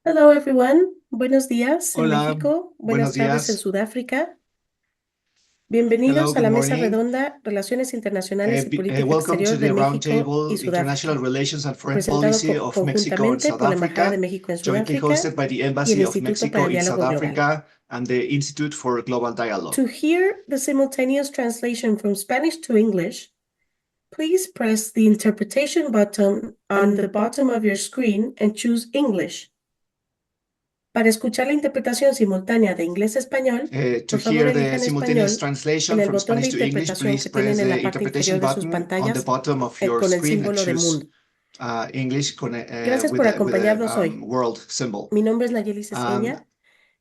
Hello everyone, buenos días en Hola, México, buenas buenos tardes en días. Sudáfrica. Hello, Bienvenidos a good la Mesa morning. Redonda Relaciones Internacionales y Política Welcome to Exterior de the México y Roundtable International Sudáfrica, Relations and Foreign presentado Policy of Mexico and conjuntamente South por la Embajada de Africa, México en jointly Sudáfrica hosted by the y el Embassy of Instituto para Mexico el in South Diálogo Global. Africa and the Institute for Global Dialogue. To hear the simultaneous translation from Spanish to English, please press the interpretation button on the bottom of your screen and choose English. Para escuchar la interpretación simultánea de inglés a español, To por favor hear the elijan simultaneous español en translation el from botón de Spanish to English, interpretación please que press tienen en la the parte interpretation inferior de sus button on the pantallas bottom of your con el screen and símbolo de choose mundo. English Gracias with por the acompañarnos hoy. world symbol. Mi nombre es Nayeli Um, Ceseña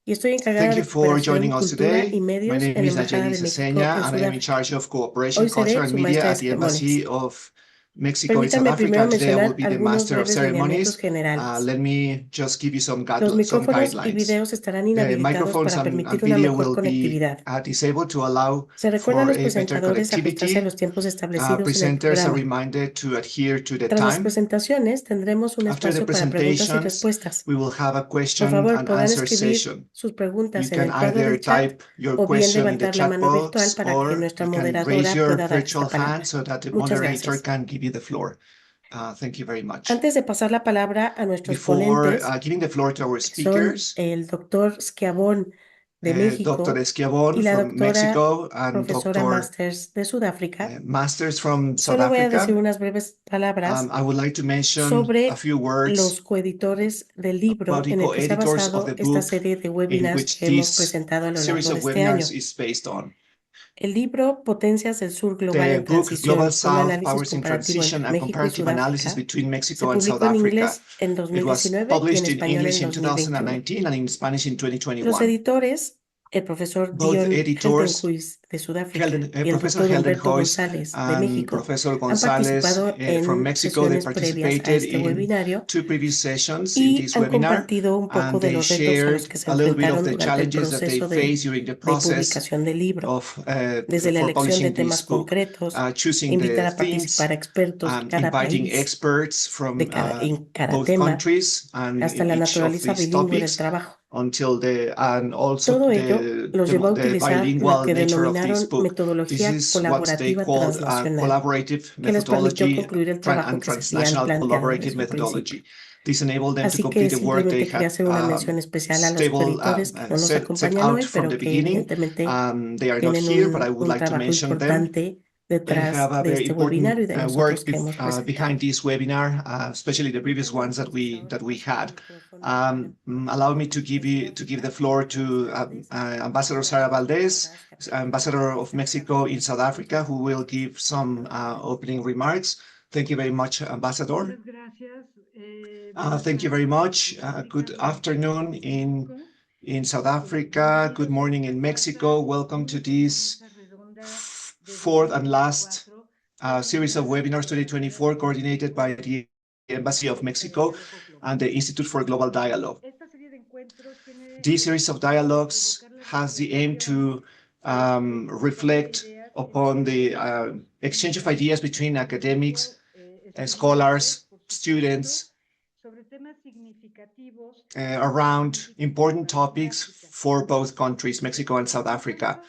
y estoy encargada Thank de you for cooperación, joining us cultura today. y My medios name en la is Embajada Nayeli de México Ceseña, en and I am in Sudáfrica. charge of cooperation, Hoy culture, seré and su media maestra de at the Embassy ceremonias. of Mexico in South Permítanme Africa. primero And today I will mencionar be the algunos Master of breves lineamientos ceremonies. generales. Let me just give you some, Los some micrófonos y guidelines. videos estarán The inhabilitados microphones para and permitir una video mejor will be conectividad. disabled to allow Se recuerda a for los a better presentadores ajustarse a connectivity. los tiempos establecidos en el Presenters are programa. reminded to adhere to the Tras las time. presentaciones, tendremos un After the espacio para preguntas y presentations, respuestas. we will have a Por question favor, and podrán answer escribir session. sus You preguntas en can el cuadro either del chat type your o bien question in the levantar la chat mano virtual box, para que or nuestra you can raise moderadora your pueda dar virtual esta hand palabra. so that the Muchas moderator gracias. can give you the floor. Thank you very much. Antes de pasar la palabra a nuestros Before ponentes, giving the floor to our que son speakers, el doctor Schiavón de Dr. México y Esquiabon la from doctora Mexico and profesora Dr. Masters de Sudáfrica, Masters from South solo voy a decir Africa, unas breves palabras I would like to mention a sobre few words los coeditores del about libro the en el que se ha co-editors of basado the esta book serie de in webinars which que hemos this presentado a lo series largo de of este webinars año. is based on. El libro Potencias del Sur Global The en book Global Transición, un South análisis Powers in comparativo entre Transition, a México y comparative analysis Sudáfrica, between se Mexico and South publicó en Africa. inglés en It was 2019 y en published in español en English in 2021. 2019 and in Spanish in Los 2021. editores, el profesor Both Dion editors, Heldenhuis de Sudáfrica y el Professor doctor Humberto Heldenhuis González de and México Professor han Gonzalez participado from en Mexico, they sesiones previas a participated este in webinario two previous sessions in y this han webinar, compartido un poco and de they los retos a los shared que se a little bit of enfrentaron the durante el challenges that they proceso faced during the de process publicación del libro, of desde la for elección de publishing temas this book, concretos, choosing invitar the a participar themes a expertos de and cada inviting país, experts from en cada both tema, countries and hasta in la each of naturaleza these bilingüe del topics, trabajo. until the and also Todo ello los llevó a the utilizar lo bilingual que nature of this denominaron book. This metodología is what they colaborativa called transnacional, collaborative que les permitió methodology concluir el trabajo and que se habían transnational planteado collaborative desde un principio. methodology. This enabled them to Así complete que the work they simplemente quería had hacer una mención especial a los stable coeditores que no nos set acompañan out hoy, from pero the que beginning. evidentemente They are not tienen here, but I would un like to trabajo mention them. importante They detrás have a de very este webinario y important de los otros work que hemos behind presentado. this webinar, especially the previous Permítanme ones entonces ahora that we pasar el had. micrófono a la Allow me to give the especialista floor Sara to Valdés, Ambassador profesora Sara de Valdez, Humanidades que Ambassador of representa Mexico in México. South Africa, Muchas who will gracias. give some opening remarks. Thank you very much, Ambassador. Muchas gracias. Buenas Thank you very tardes en much. Sudáfrica, Good buenas tardes afternoon en México. in South Africa. Good Bienvenidos a morning esta in cuarta Mexico. y Welcome to última this mesa redonda de fourth and last 2024 series of coordinada webinars por la Embajada de 2024 coordinated México by the Embassy y of para el Mexico Diálogo Global. and the Institute for Global Dialogue. Esta serie de encuentros tiene This el series of objetivo de dialogues evocar la has the aim reflexión to y el intercambio de reflect ideas entre upon the académicos, exchange of ideas estudiantes, between público, academics, estudiantes, scholars, por supuesto, students, sobre temas significativos para around México y important para topics Sudáfrica. for both countries, Mexico and South Los Africa.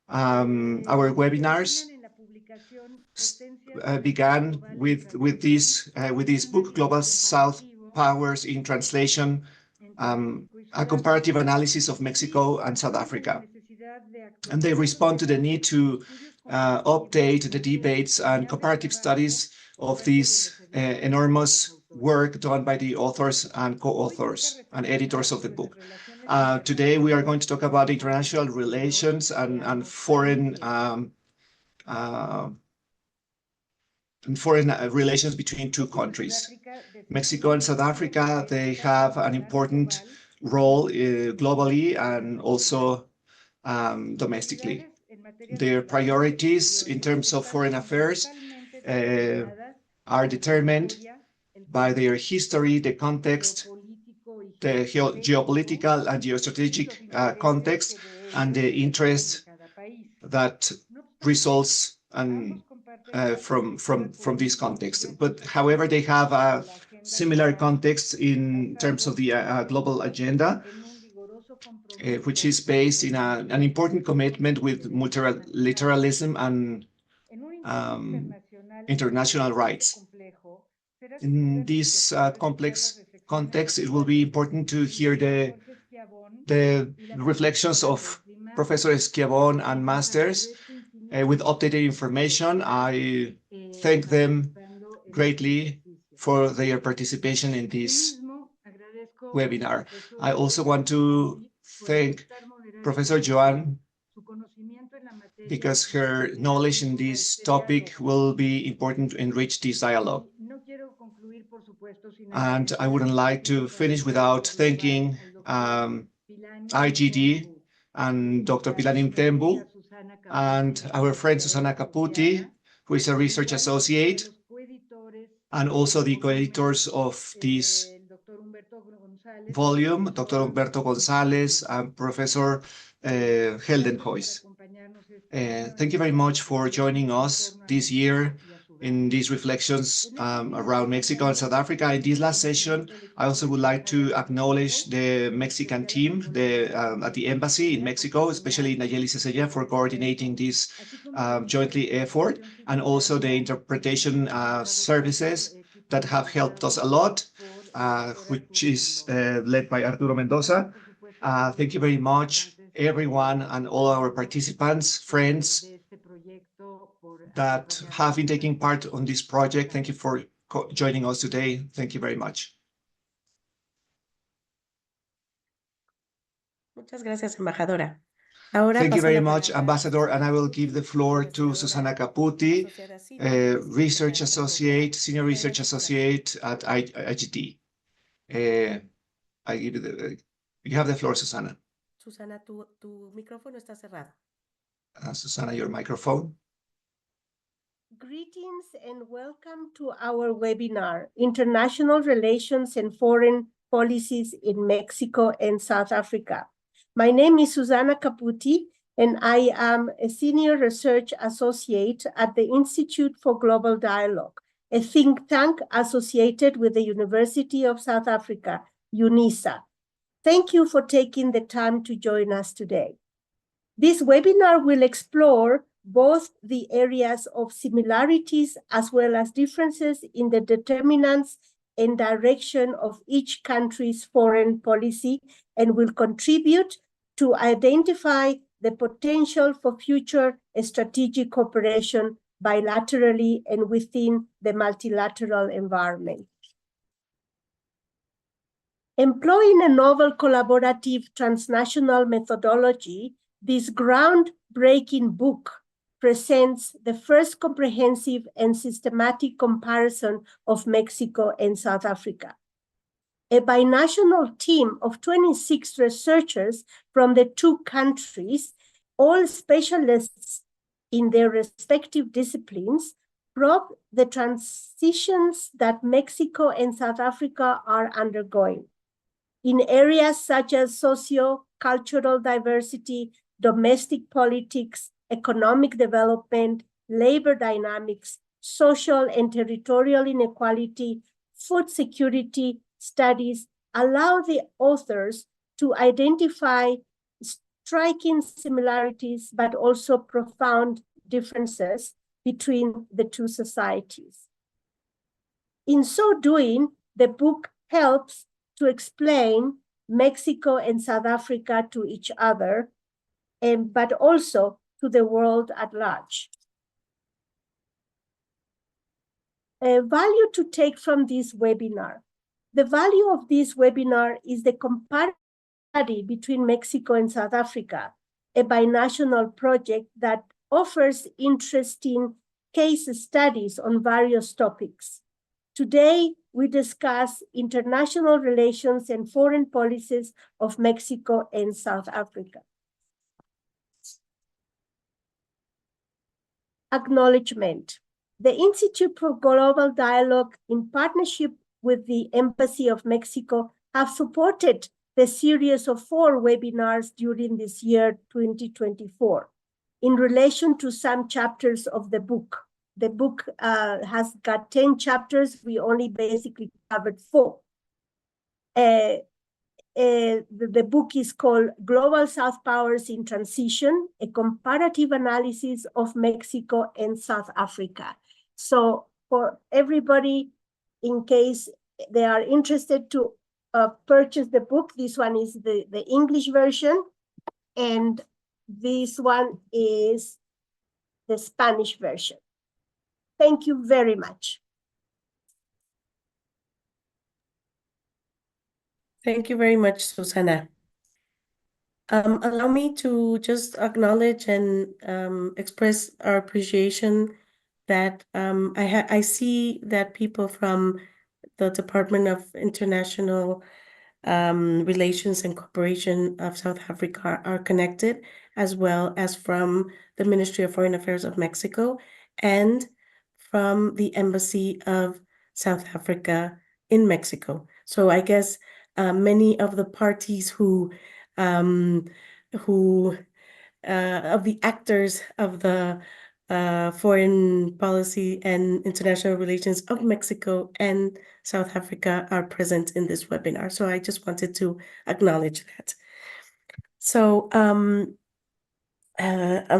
encuentros Our se originan webinars en la publicación Potencias del Sur began Global en with this un book, análisis Global South comparativo Powers in Translation, entre México y a comparative Sudáfrica analysis of y Mexico and South responde a la Africa. necesidad de And they actualizar los respond to the need debates y to estudios comparativos update the que debates and se han comparative realizado studies of por parte de this los editores y los enormous autores. work done by the authors and Hoy toca co-authors and reflexionar editors of the sobre las book. relaciones Today, we are going to internacionales talk about entre international México relations y and ambos países. uh, foreign relations between two México y countries. Sudáfrica Mexico and desempeñan South roles Africa, de they have an coparticipación important global role en globally política and exterior. also Sus domestically. prioridades en materia de Their relaciones priorities in exteriores terms of están foreign affairs principalmente uh, determinadas are por su determined historia, el by their contexto history, the context, geopolítico y the geoestratégico geopolitical and y los geostrategic intereses context, que de and ello the derivan en interest cada país. that No obstante, results and ambos comparten una perspectiva from this política y context. But however, they have geopolítica de la similar contexts in terms of the global agenda, which is based in an important commitment with multilateralism and international rights. In this complex context, it will be important to hear the reflections of Professor Schiavon and masters with updated information. I thank them greatly for their participation in this webinar. I also want to thank Professor Joan because her knowledge in this topic will be important to enrich this dialogue. And I wouldn't like to finish without thanking IGD and Dr. Pilar Tembu and our friend Susana Caputi, who is a research associate, and also the co-editors of this volume, Dr. Humberto González and Professor Heldenhuis. Thank you very much for joining us this year in these reflections around Mexico and South Africa. In this last session, I also would like to acknowledge the Mexican team at the embassy in Mexico, especially Nayeli Cesella, for coordinating this jointly effort, and also the interpretation services that have helped us a lot, which is led by Arturo Mendoza. Thank you very much, everyone, and all our participants, friends that have been taking part on this project. Thank you for joining us today. Thank you very much. Muchas gracias, embajadora. Thank you very much, Ambassador, and I will give the floor to Susana Caputi, Research Associate, Senior Research Associate at IGD. I give you have the floor, Susana. Susana, tu micrófono está cerrado. Susana, your microphone. Greetings and welcome to our webinar, International Relations and Foreign Policies in Mexico and South Africa. My name is Susana Caputi, and I am a Senior Research Associate at the Institute for Global Dialogue, a think tank associated with the University of South Africa, UNISA. Thank you for taking the time to join us today. This webinar will explore both the areas of similarities as well as differences in the determinants and direction of each country's foreign policy, and will contribute to identify the potential for future strategic cooperation bilaterally and within the multilateral environment. Employing a novel collaborative transnational methodology, this groundbreaking book presents the first comprehensive and systematic comparison of Mexico and South Africa. A binational team of 26 researchers from the two countries, all specialists in their respective disciplines, probe the transitions that Mexico and South Africa are undergoing in areas such as socio-cultural diversity, domestic politics, economic development, labor dynamics, social and territorial inequality, food security studies. Allow the authors to identify striking similarities, but also profound differences between the two societies. In so doing, the book helps to explain Mexico and South Africa to each other, but also to the world at large. A value to take from this webinar. The value of this webinar is the comparison between Mexico and South Africa, a binational project that offers interesting case studies on various topics. Today, we discuss international relations and foreign policies of Mexico and South Africa. Acknowledgement. The Institute for Global Dialogue, in partnership with the Embassy of Mexico, have supported the series of 4 webinars during this year, 2024, in relation to some chapters of the book. The book has got 10 chapters. We only basically covered 4. The book is called Global South Powers in Transition, a comparative analysis of Mexico and South Africa. So for everybody, in case they are interested to purchase the book, this one is the English version, and this one is the Spanish version. Thank you very much. Thank you very much, Susana. Allow me to just acknowledge and express our appreciation that I see that people from the Department of International Relations and Cooperation of South Africa are connected, as well as from the Ministry of Foreign Affairs of Mexico and from the Embassy of South Africa in Mexico. So I guess many of the parties of the actors of the foreign policy and international relations of Mexico and South Africa are present in this webinar. So I just wanted to acknowledge that. So I'm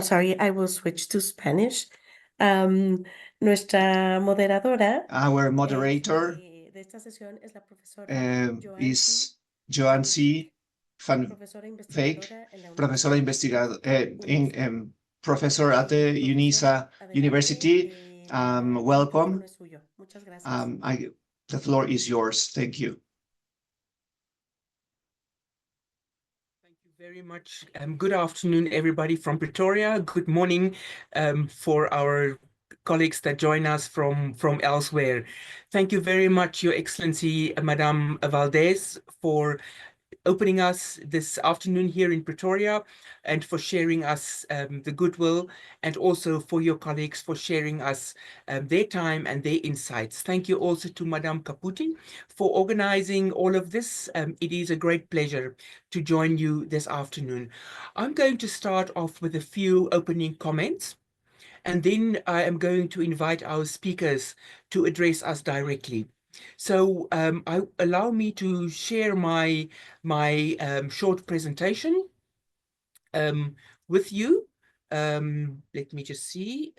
sorry, I will switch to Spanish. Nuestra moderadora Our moderator de esta sesión es la profesora is Joancy van Veek, profesora investigadora professor at the UNISA University. Welcome. The floor is yours. Thank you. Thank you very much. Good afternoon, everybody from Pretoria. Good morning for our colleagues that join us from elsewhere. Thank you very much, Your Excellency, Madame Valdez, for opening us this afternoon here in Pretoria and for sharing us the goodwill, and also for your colleagues for sharing us their time and their insights. Thank you also to Madame Caputi for organizing all of this. It is a great pleasure to join you this afternoon. I'm going to start off with a few opening comments, and then I am going to invite our speakers to address us directly. So allow me to share my short presentation with you. Let me just see.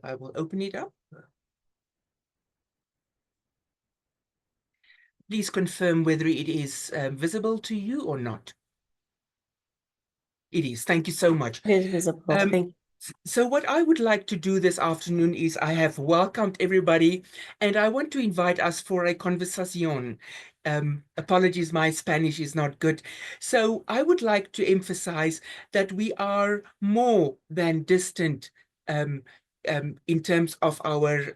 I will open it up. Please confirm whether it is visible to you or not. It is. Thank you so much. It is visible. Thank you. So what I would like to do this afternoon is I have welcomed everybody, and I want to invite us for a conversación. Apologies, my Spanish is not good. So I would like to emphasize that we are more than distant in terms of our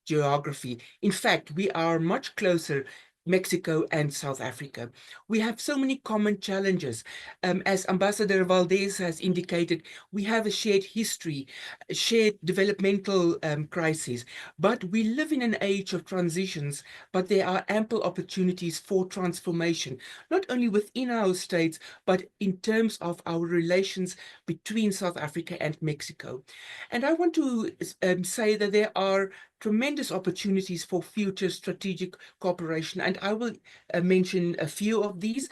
geography. In fact, we are much closer, Mexico and South Africa. We have so many common challenges. As Ambassador Valdez has indicated, we have a shared history, a shared developmental crises, but we live in an age of transitions, but there are ample opportunities for transformation, not only within our states, but in terms of our relations between South Africa and Mexico. And I want to say that there are tremendous opportunities for future strategic cooperation, and I will mention a few of these,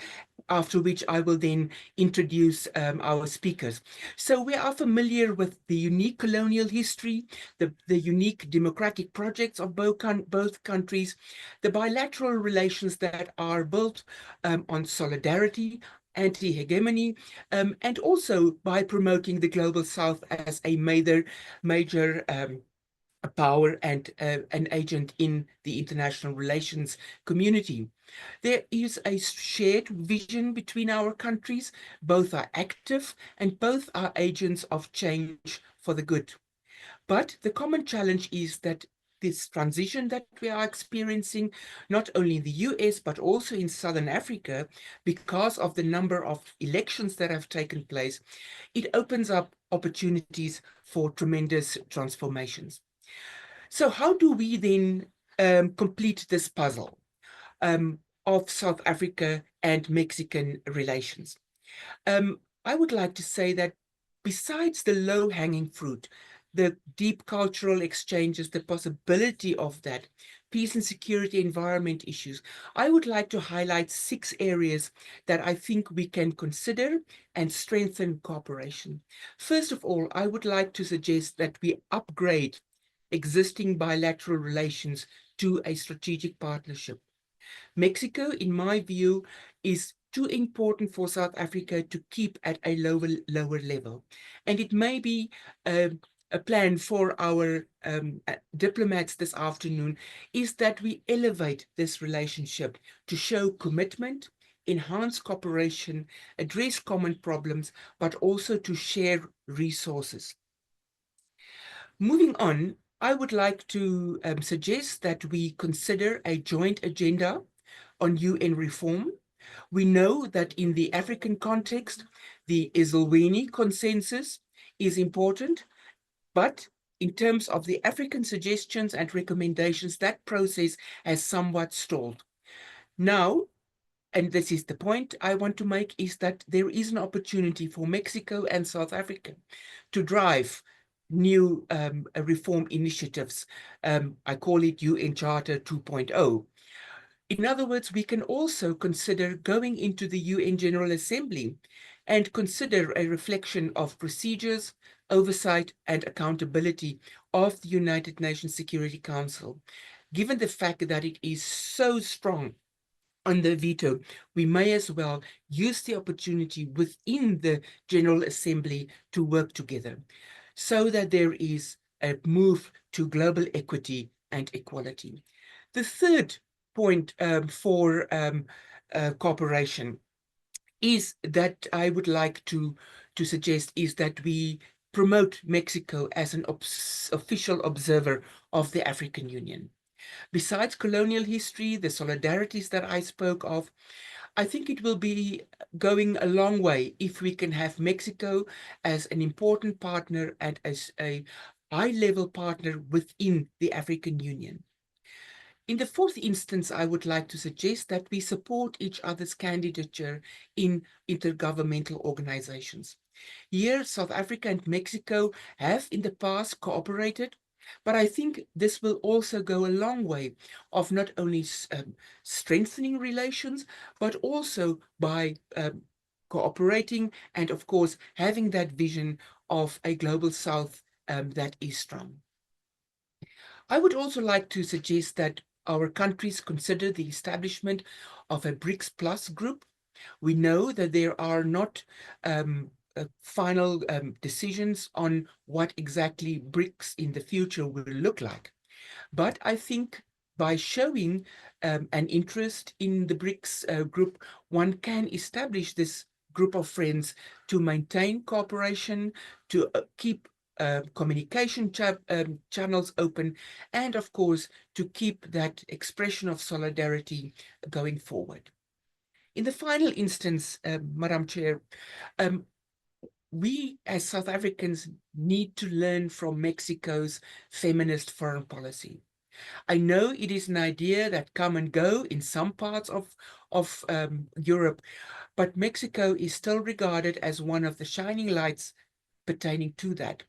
after which I will then introduce our speakers. So we are familiar with the unique colonial history, the unique democratic projects of both countries, the bilateral relations that are built on solidarity, anti-hegemony, and also by promoting the Global South as a major a power and an agent in the international relations community. There is a shared vision between our countries. Both are active and both are agents of change for the good. But the common challenge is that this transition that we are experiencing, not only in the US, but also in Southern Africa, because of the number of elections that have taken place, it opens up opportunities for tremendous transformations. So how do we then complete this puzzle? of South Africa and Mexican relations. I would like to say that besides the low-hanging fruit, the deep cultural exchanges, the possibility of that, peace and security, environment issues, I would like to highlight 6 areas that I think we can consider and strengthen cooperation. First of all, I would like to suggest that we upgrade existing bilateral relations to a strategic partnership. Mexico, in my view, is too important for South Africa to keep at a lower level. And it may be a plan for our diplomats this afternoon is that we elevate this relationship to show commitment, enhance cooperation, address common problems, but also to share resources. Moving on, I would like to suggest that we consider a joint agenda on UN reform. We know that in the African context, the Esselweni consensus is important, but in terms of the African suggestions and recommendations, that process has somewhat stalled. Now, and this is the point I want to make, is that there is an opportunity for Mexico and South Africa to drive new reform initiatives. I call it UN Charter 2.0. In other words, we can also consider going into the UN General Assembly and consider a reflection of procedures, oversight, and accountability of the United Nations Security Council. Given the fact that it is so strong on the veto, we may as well use the opportunity within the General Assembly to work together so that there is a move to global equity and equality. The third point for cooperation is that I would like to suggest is that we promote Mexico as an official observer of the African Union. Besides colonial history, the solidarities that I spoke of, I think it will be going a long way if we can have Mexico as an important partner and as a high-level partner within the African Union. In the fourth instance, I would like to suggest that we support each other's candidature in intergovernmental organizations. Here, South Africa and Mexico have in the past cooperated, but I think this will also go a long way of not only strengthening relations, but also by cooperating and, of course, having that vision of a global South that is strong. I would also like to suggest that our countries consider the establishment of a BRICS Plus group. We know that there are not final decisions on what exactly BRICS in the future will look like. But I think by showing an interest in the BRICS group, one can establish this group of friends to maintain cooperation, to keep communication channels open, and of course, to keep that expression of solidarity going forward. In the final instance, Madam Chair, we as South Africans need to learn from Mexico's feminist foreign policy. I know it is an idea that come and go in some parts of Europe, but Mexico is still regarded as one of the shining lights pertaining to that.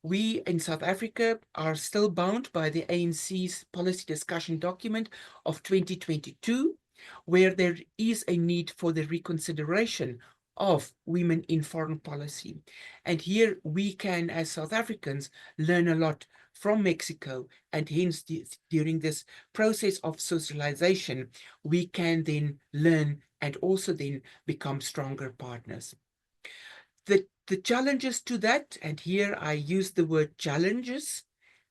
We in South Africa are still bound by the ANC's policy discussion document of 2022, where there is a need for the reconsideration of women in foreign policy. And here we can, as South Africans, learn a lot from Mexico, and hence during this process of socialization, we can then learn and also then become stronger partners. The challenges to that, and here I use the word challenges,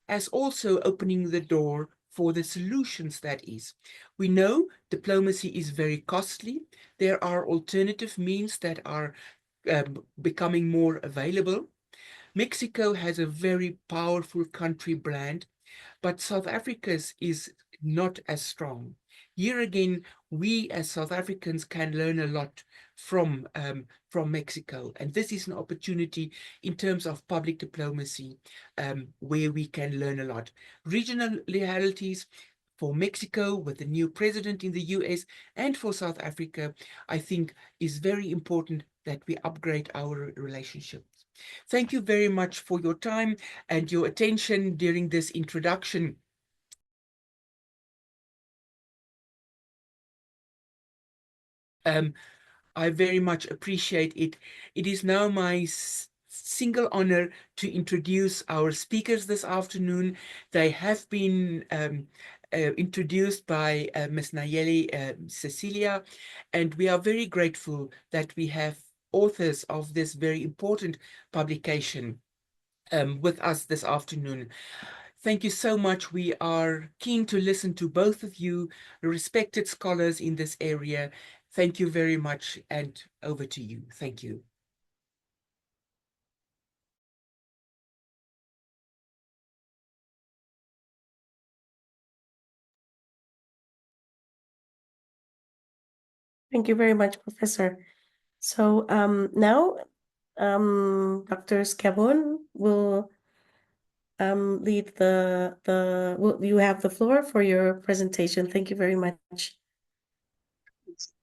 as also opening the door for the solutions that is. We know diplomacy is very costly. There are alternative means that are becoming more available. Mexico has a very powerful country brand, but South Africa's is not as strong. Here again, we as South Africans can learn a lot from Mexico, and this is an opportunity in terms of public diplomacy where we can learn a lot. Regional realities, for Mexico with the new president in the US and for South Africa, I think is very important that we upgrade our relationships. Thank you very much for your time and your attention during this introduction. I very much appreciate it. It is now my single honor to introduce our speakers this afternoon. They have been introduced by Ms. Nayeli Cecilia, and we are very grateful that we have authors of this very important publication with us this afternoon. Thank you so much. We are keen to listen to both of you, respected scholars in this area. Thank you very much, and over to you. Thank you. Thank you very much, Professor. So now Dr. Scavone will lead you have the floor for your presentation. Thank you very much.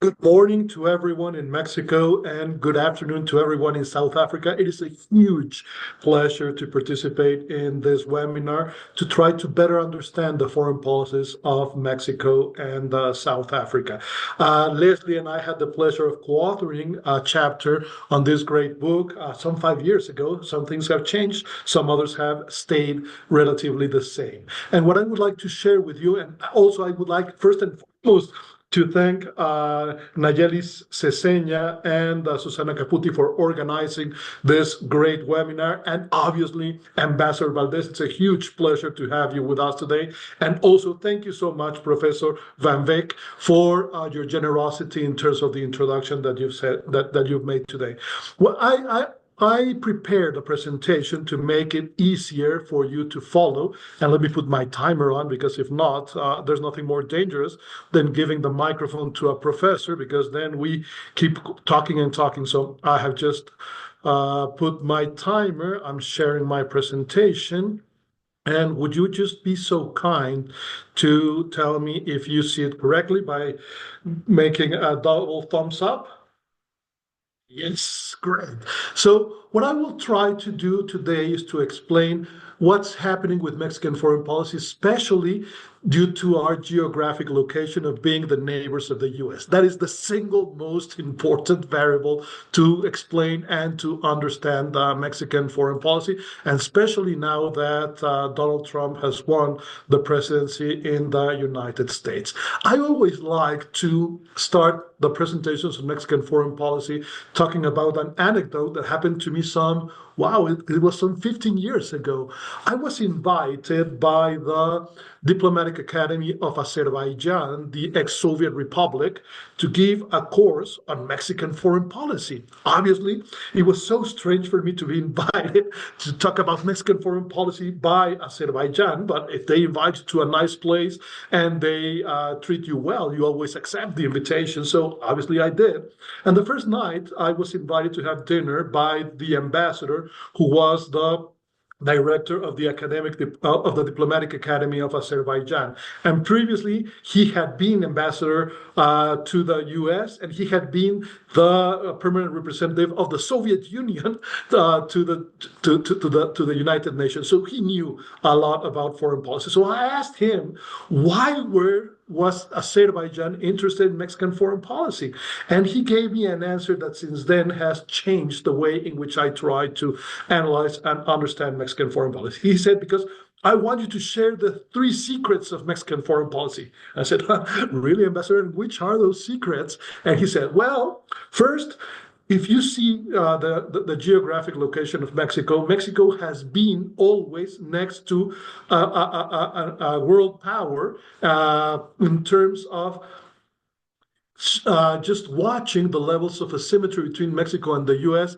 Good morning to everyone in Mexico and good afternoon to everyone in South Africa. It is a huge pleasure to participate in this webinar to try to better understand the foreign policies of Mexico and South Africa. Leslie and I had the pleasure of co-authoring a chapter on this great book some 5 years ago. Some things have changed, some others have stayed relatively the same. And what I would like to share with you, and also I would like first and foremost to thank Nayeli Cecenia and Susana Caputi for organizing this great webinar, and obviously Ambassador Valdez. It's a huge pleasure to have you with us today. And also thank you so much, Professor Van Wyk, for your generosity in terms of the introduction that you've said that you've made today. Well, I prepared a presentation to make it easier for you to follow. And let me put my timer on, because if not, there's nothing more dangerous than giving the microphone to a professor, because then we keep talking and talking. So I have just put my timer. I'm sharing my presentation. And would you just be so kind to tell me if you see it correctly by making a double thumbs up? Yes, great. So what I will try to do today is to explain what's happening with Mexican foreign policy, especially due to our geographic location of being the neighbors of the US. That is the single most important variable to explain and to understand Mexican foreign policy, and especially now that Donald Trump has won the presidency in the United States. I always like to start the presentations of Mexican foreign policy talking about an anecdote that happened to me it was some 15 years ago. I was invited by the Diplomatic Academy of Azerbaijan, the ex-Soviet Republic, to give a course on Mexican foreign policy. Obviously, it was so strange for me to be invited to talk about Mexican foreign policy by Azerbaijan, but if they invite you to a nice place and they treat you well, you always accept the invitation. So obviously I did. And the first night I was invited to have dinner by the ambassador, who was the director of the Diplomatic Academy of Azerbaijan. And previously, he had been ambassador to the US, and he had been the permanent representative of the Soviet Union to the United Nations. So he knew a lot about foreign policy. So I asked him, why was Azerbaijan interested in Mexican foreign policy? And he gave me an answer that since then has changed the way in which I try to analyze and understand Mexican foreign policy. He said, because I want you to share the 3 secrets of Mexican foreign policy. I said, really, Ambassador, which are those secrets? And he said, well, first, if you see the geographic location of Mexico, Mexico has been always next to a world power in terms of just watching the levels of asymmetry between Mexico and the US,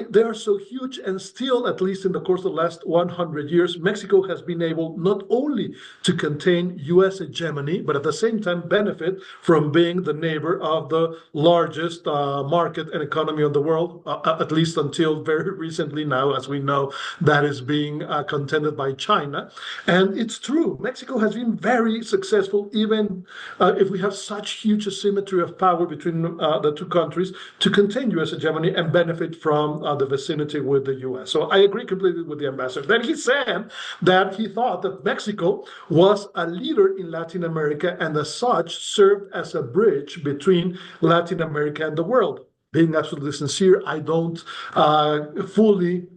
they are so huge, and still, at least in the course of the last 100 years, Mexico has been able not only to contain US hegemony, but at the same time benefit from being the neighbor of the largest market and economy of the world, at least until very recently now, as we know, that is being contended by China. And it's true, Mexico has been very successful, even if we have such huge asymmetry of power between the two countries, to contain US hegemony and benefit from the vicinity with the US. So I agree completely with the ambassador. Then he said that he thought that Mexico was a leader in Latin America and as such served as a bridge between Latin America and the world. Being absolutely sincere, I don't fully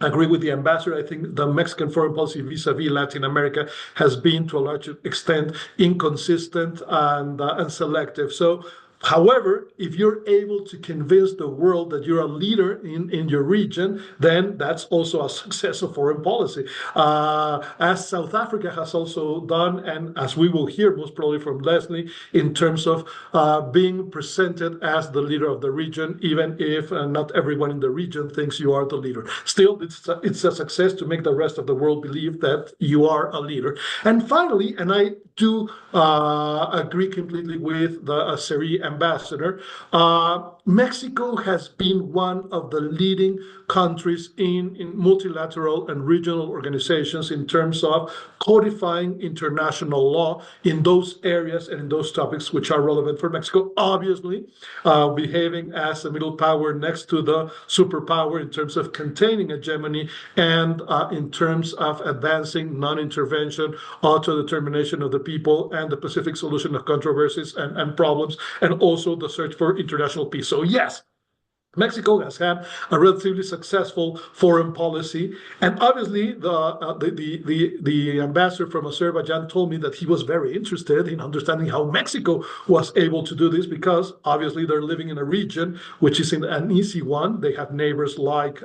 agree with the ambassador. I think the Mexican foreign policy vis-a-vis Latin America has been, to a large extent, inconsistent and selective. So, however, if you're able to convince the world that you're a leader in your region, then that's also a success of foreign policy. As South Africa has also done, and as we will hear most probably from Leslie, in terms of being presented as the leader of the region, even if not everyone in the region thinks you are the leader. Still, it's a success to make the rest of the world believe that you are a leader. And finally, and I do agree completely with the Seri ambassador, Mexico has been one of the leading countries in multilateral and regional organizations in terms of codifying international law in those areas and in those topics which are relevant for Mexico. Obviously, behaving as a middle power next to the superpower in terms of containing hegemony and in terms of advancing non-intervention, autodetermination of the people, and the Pacific solution of controversies and problems, and also the search for international peace. So yes, Mexico has had a relatively successful foreign policy, and obviously the ambassador from Azerbaijan told me that he was very interested in understanding how Mexico was able to do this, because obviously they're living in a region which is an easy one. They have neighbors like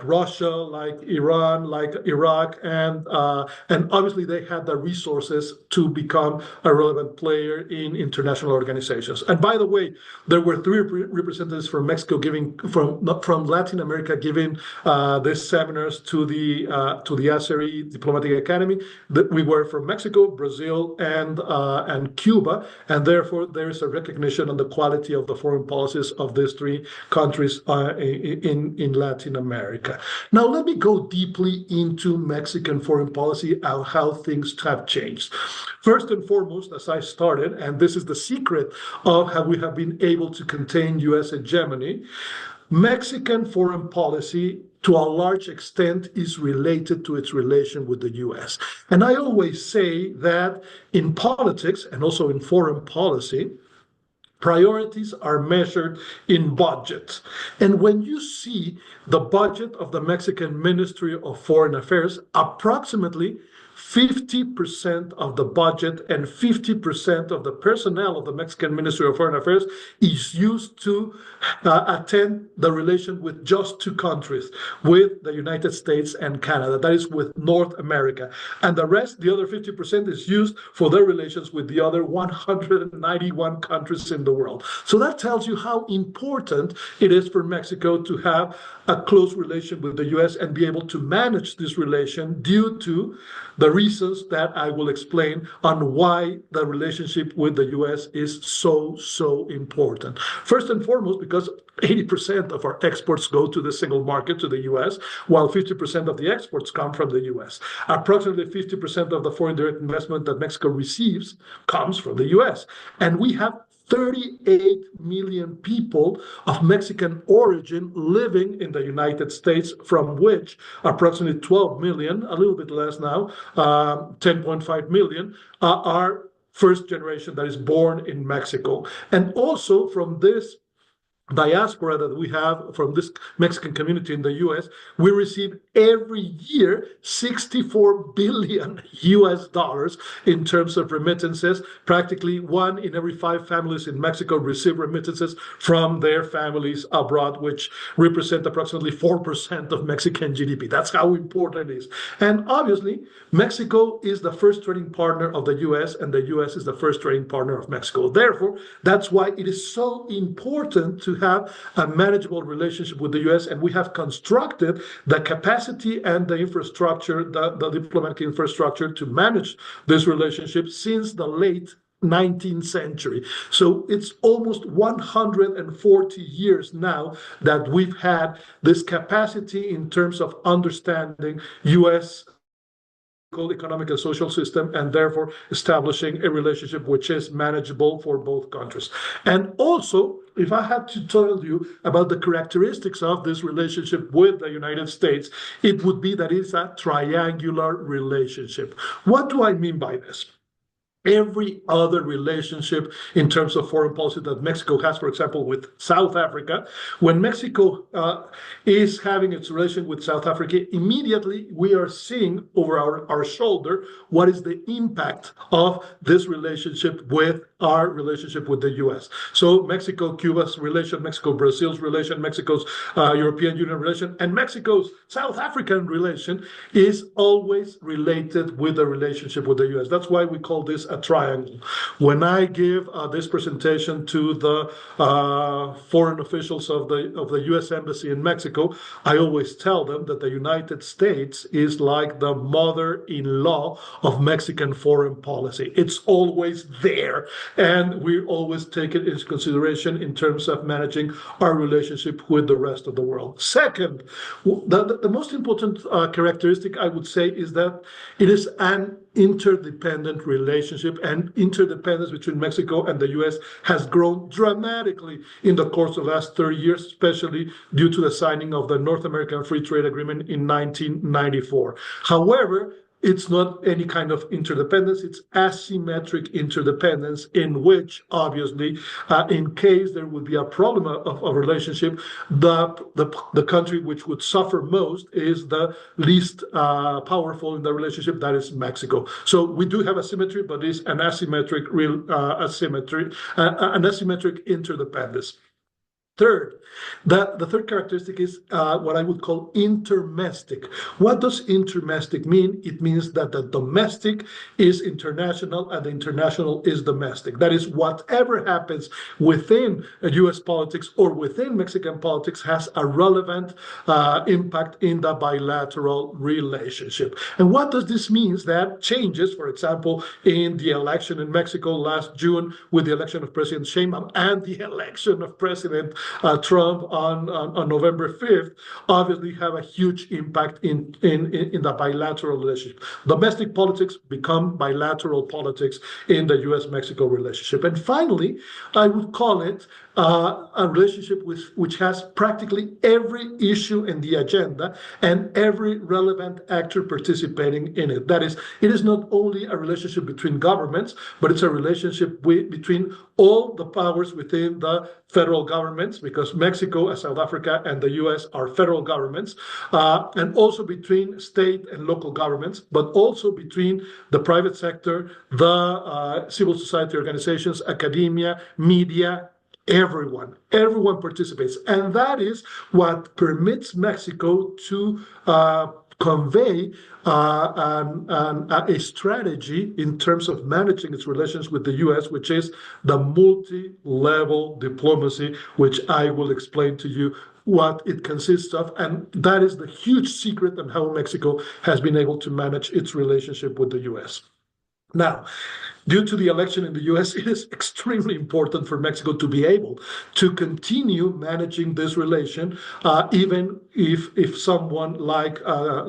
Russia, like Iran, like Iraq, and obviously they had the resources to become a relevant player in international organizations. And by the way, there were 3 representatives from Mexico from Latin America giving these seminars to the Azeri Diplomatic Academy. We were from Mexico, Brazil, and Cuba, and therefore there is a recognition on the quality of the foreign policies of these 3 countries in Latin America. Now let me go deeply into Mexican foreign policy and how things have changed. First and foremost, as I started, and this is the secret of how we have been able to contain US hegemony, Mexican foreign policy to a large extent is related to its relation with the US. And I always say that in politics and also in foreign policy, priorities are measured in budget. And when you see the budget of the Mexican Ministry of Foreign Affairs, approximately 50% of the budget and 50% of the personnel of the Mexican Ministry of Foreign Affairs is used to attend the relation with just 2 countries, with the United States and Canada, that is with North America. And the rest, the other 50%, is used for their relations with the other 191 countries in the world. So that tells you how important it is for Mexico to have a close relation with the US and be able to manage this relation due to the reasons that I will explain on why the relationship with the US is so important. First and foremost, because 80% of our exports go to the single market, to the US, while 50% of the exports come from the US. Approximately 50% of the foreign direct investment that Mexico receives comes from the US. And we have 38 million people of Mexican origin living in the United States, from which approximately 12 million, a little bit less now, 10.5 million, are first generation that is born in Mexico. And also from this diaspora that we have from this Mexican community in the US, we receive every year $64 billion in terms of remittances. Practically 1 in every 5 families in Mexico receive remittances from their families abroad, which represent approximately 4% of Mexican GDP. That's how important it is. And obviously, Mexico is the first trading partner of the US, and the US is the first trading partner of Mexico. Therefore, that's why it is so important to have a manageable relationship with the US, and we have constructed the capacity and the infrastructure, the diplomatic infrastructure to manage this relationship since the late 19th century. So it's almost 140 years now that we've had this capacity in terms of understanding US economic and social system, and therefore establishing a relationship which is manageable for both countries. And also, if I had to tell you about the characteristics of this relationship with the United States, it would be that it's a triangular relationship. What do I mean by this? Every other relationship in terms of foreign policy that Mexico has, for example, with South Africa, when Mexico is having its relation with South Africa, immediately we are seeing over our shoulder what is the impact of this relationship with our relationship with the US. So Mexico-Cuba's relation, Mexico-Brazil's relation, Mexico's European Union relation, and Mexico's South African relation is always related with the relationship with the US. That's why we call this a triangle. When I give this presentation to the foreign officials of the US Embassy in Mexico, I always tell them that the United States is like the mother-in-law of Mexican foreign policy. It's always there, and we always take it into consideration in terms of managing our relationship with the rest of the world. Second, the most important characteristic, I would say, is that it is an interdependent relationship, and interdependence between Mexico and the US has grown dramatically in the course of the last 30 years, especially due to the signing of the North American Free Trade Agreement in 1994. However, it's not any kind of interdependence, it's asymmetric interdependence, in which, obviously, in case there would be a problem of a relationship, the country which would suffer most is the least powerful in the relationship, that is Mexico. So we do have asymmetry, but it's an asymmetric interdependence. Third, the third characteristic is what I would call intermestic. What does intermestic mean? It means that the domestic is international and the international is domestic. That is, whatever happens within US politics or within Mexican politics has a relevant impact in the bilateral relationship. And what does this mean? That changes, for example, in the election in Mexico last June with the election of President Sheinbaum and the election of President Trump on November 5th, obviously have a huge impact in the bilateral relationship. Domestic politics become bilateral politics in the US-Mexico relationship. And finally, I would call it a relationship which has practically every issue in the agenda and every relevant actor participating in it. That is, it is not only a relationship between governments, but it's a relationship between all the powers within the federal governments, because Mexico, South Africa, and the US are federal governments, and also between state and local governments, but also between the private sector, the civil society organizations, academia, media. Everyone participates. And that is what permits Mexico to convey a strategy in terms of managing its relations with the US, which is the multi-level diplomacy, which I will explain to you what it consists of. And that is the huge secret on how Mexico has been able to manage its relationship with the US. Now, due to the election in the US, it is extremely important for Mexico to be able to continue managing this relation, even if someone like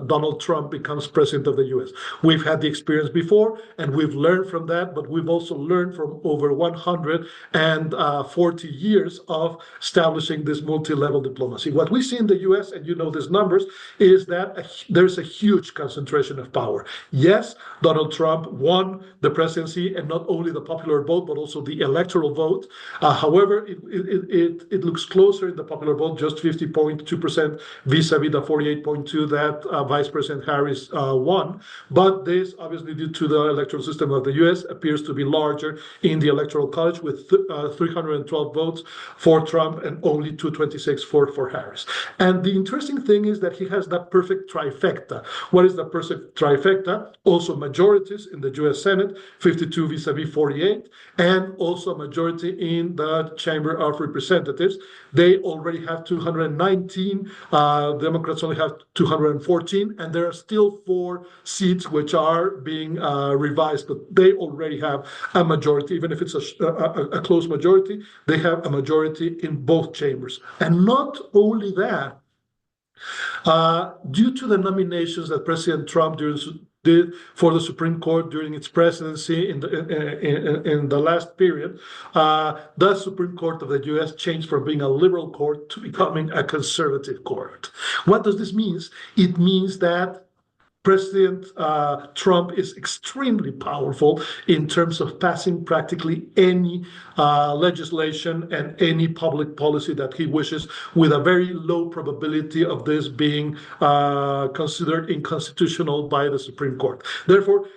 Donald Trump becomes president of the US. We've had the experience before, and we've learned from that, but we've also learned from over 140 years of establishing this multi-level diplomacy. What we see in the US, and you know these numbers, is that there's a huge concentration of power. Yes, Donald Trump won the presidency see, and not only the popular vote, but also the electoral vote. However, it looks closer in the popular vote, just 50.2% vis-a-vis the 48.2 that Vice President Harris won. But this, obviously, due to the electoral system of the U.S., appears to be larger in the Electoral College, with 312 votes for Trump and only 226 for Harris. And the interesting thing is that he has that perfect trifecta. What is the perfect trifecta? Also majorities in the U.S. Senate, 52 vis-a-vis 48, and also a majority in the Chamber of Representatives. They already have 219, Democrats only have 214, and there are still 4 seats which are being revised, but they already have a majority. Even if it's a close majority, they have a majority in both chambers. And not only that, due to the nominations that President Trump did for the Supreme Court during its presidency in the last period, the Supreme Court of the U.S. changed from being a liberal court to becoming a conservative court. What does this mean? It means that President Trump is extremely powerful in terms of passing practically any legislation and any public policy that he wishes, with a very low probability of this being considered unconstitutional by the Supreme Court. Therefore,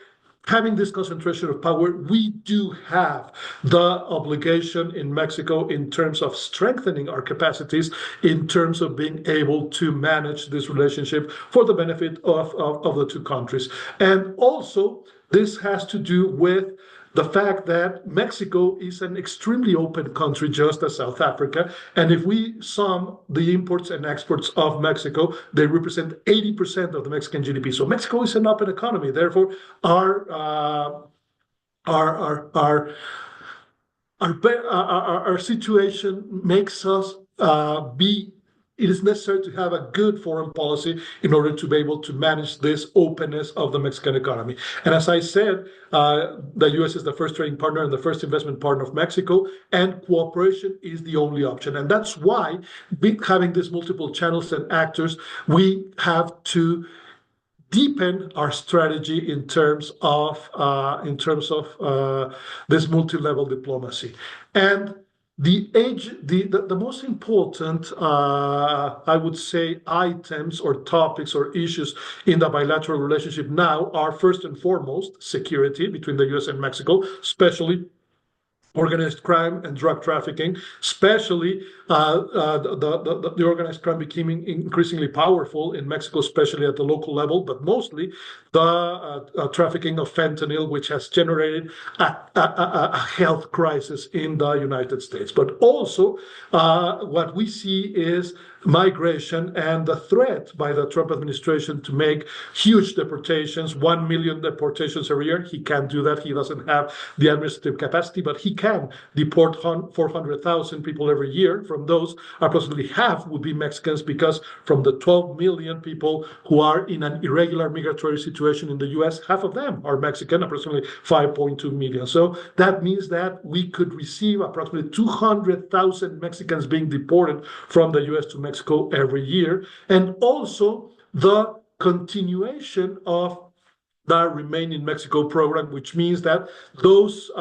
having this concentration of power, we do have the obligation in Mexico in terms of strengthening our capacities, in terms of being able to manage this relationship for the benefit of the two countries. And also, this has to do with the fact that Mexico is an extremely open country, just as South Africa. And if we sum the imports and exports of Mexico, they represent 80% of the Mexican GDP. So Mexico is an open economy. Therefore, our situation makes us it is necessary to have a good foreign policy in order to be able to manage this openness of the Mexican economy. And as I said, the U.S. is the first trading partner and the first investment partner of Mexico, and cooperation is the only option. And that's why, having these multiple channels and actors, we have to deepen our strategy in terms of this multi-level diplomacy. And the most important, I would say, items or topics or issues in the bilateral relationship now are, first and foremost, security between the U.S. and Mexico, especially organized crime and drug trafficking, especially the organized crime becoming increasingly powerful in Mexico, especially at the local level, but mostly the trafficking of fentanyl, which has generated a health crisis in the United States. But also, what we see is migration and the threat by the Trump administration to make huge deportations, 1 million deportations every year. He can't do that. He doesn't have the administrative capacity, but he can deport 400,000 people every year. From those, approximately half would be Mexicans, because from the 12 million people who are in an irregular migratory situation in the U.S., half of them are Mexican, approximately 5.2 million. So that means that we could receive approximately 200,000 Mexicans being deported from the U.S. to Mexico every year, and also the continuation of the Remain in Mexico program, which means that those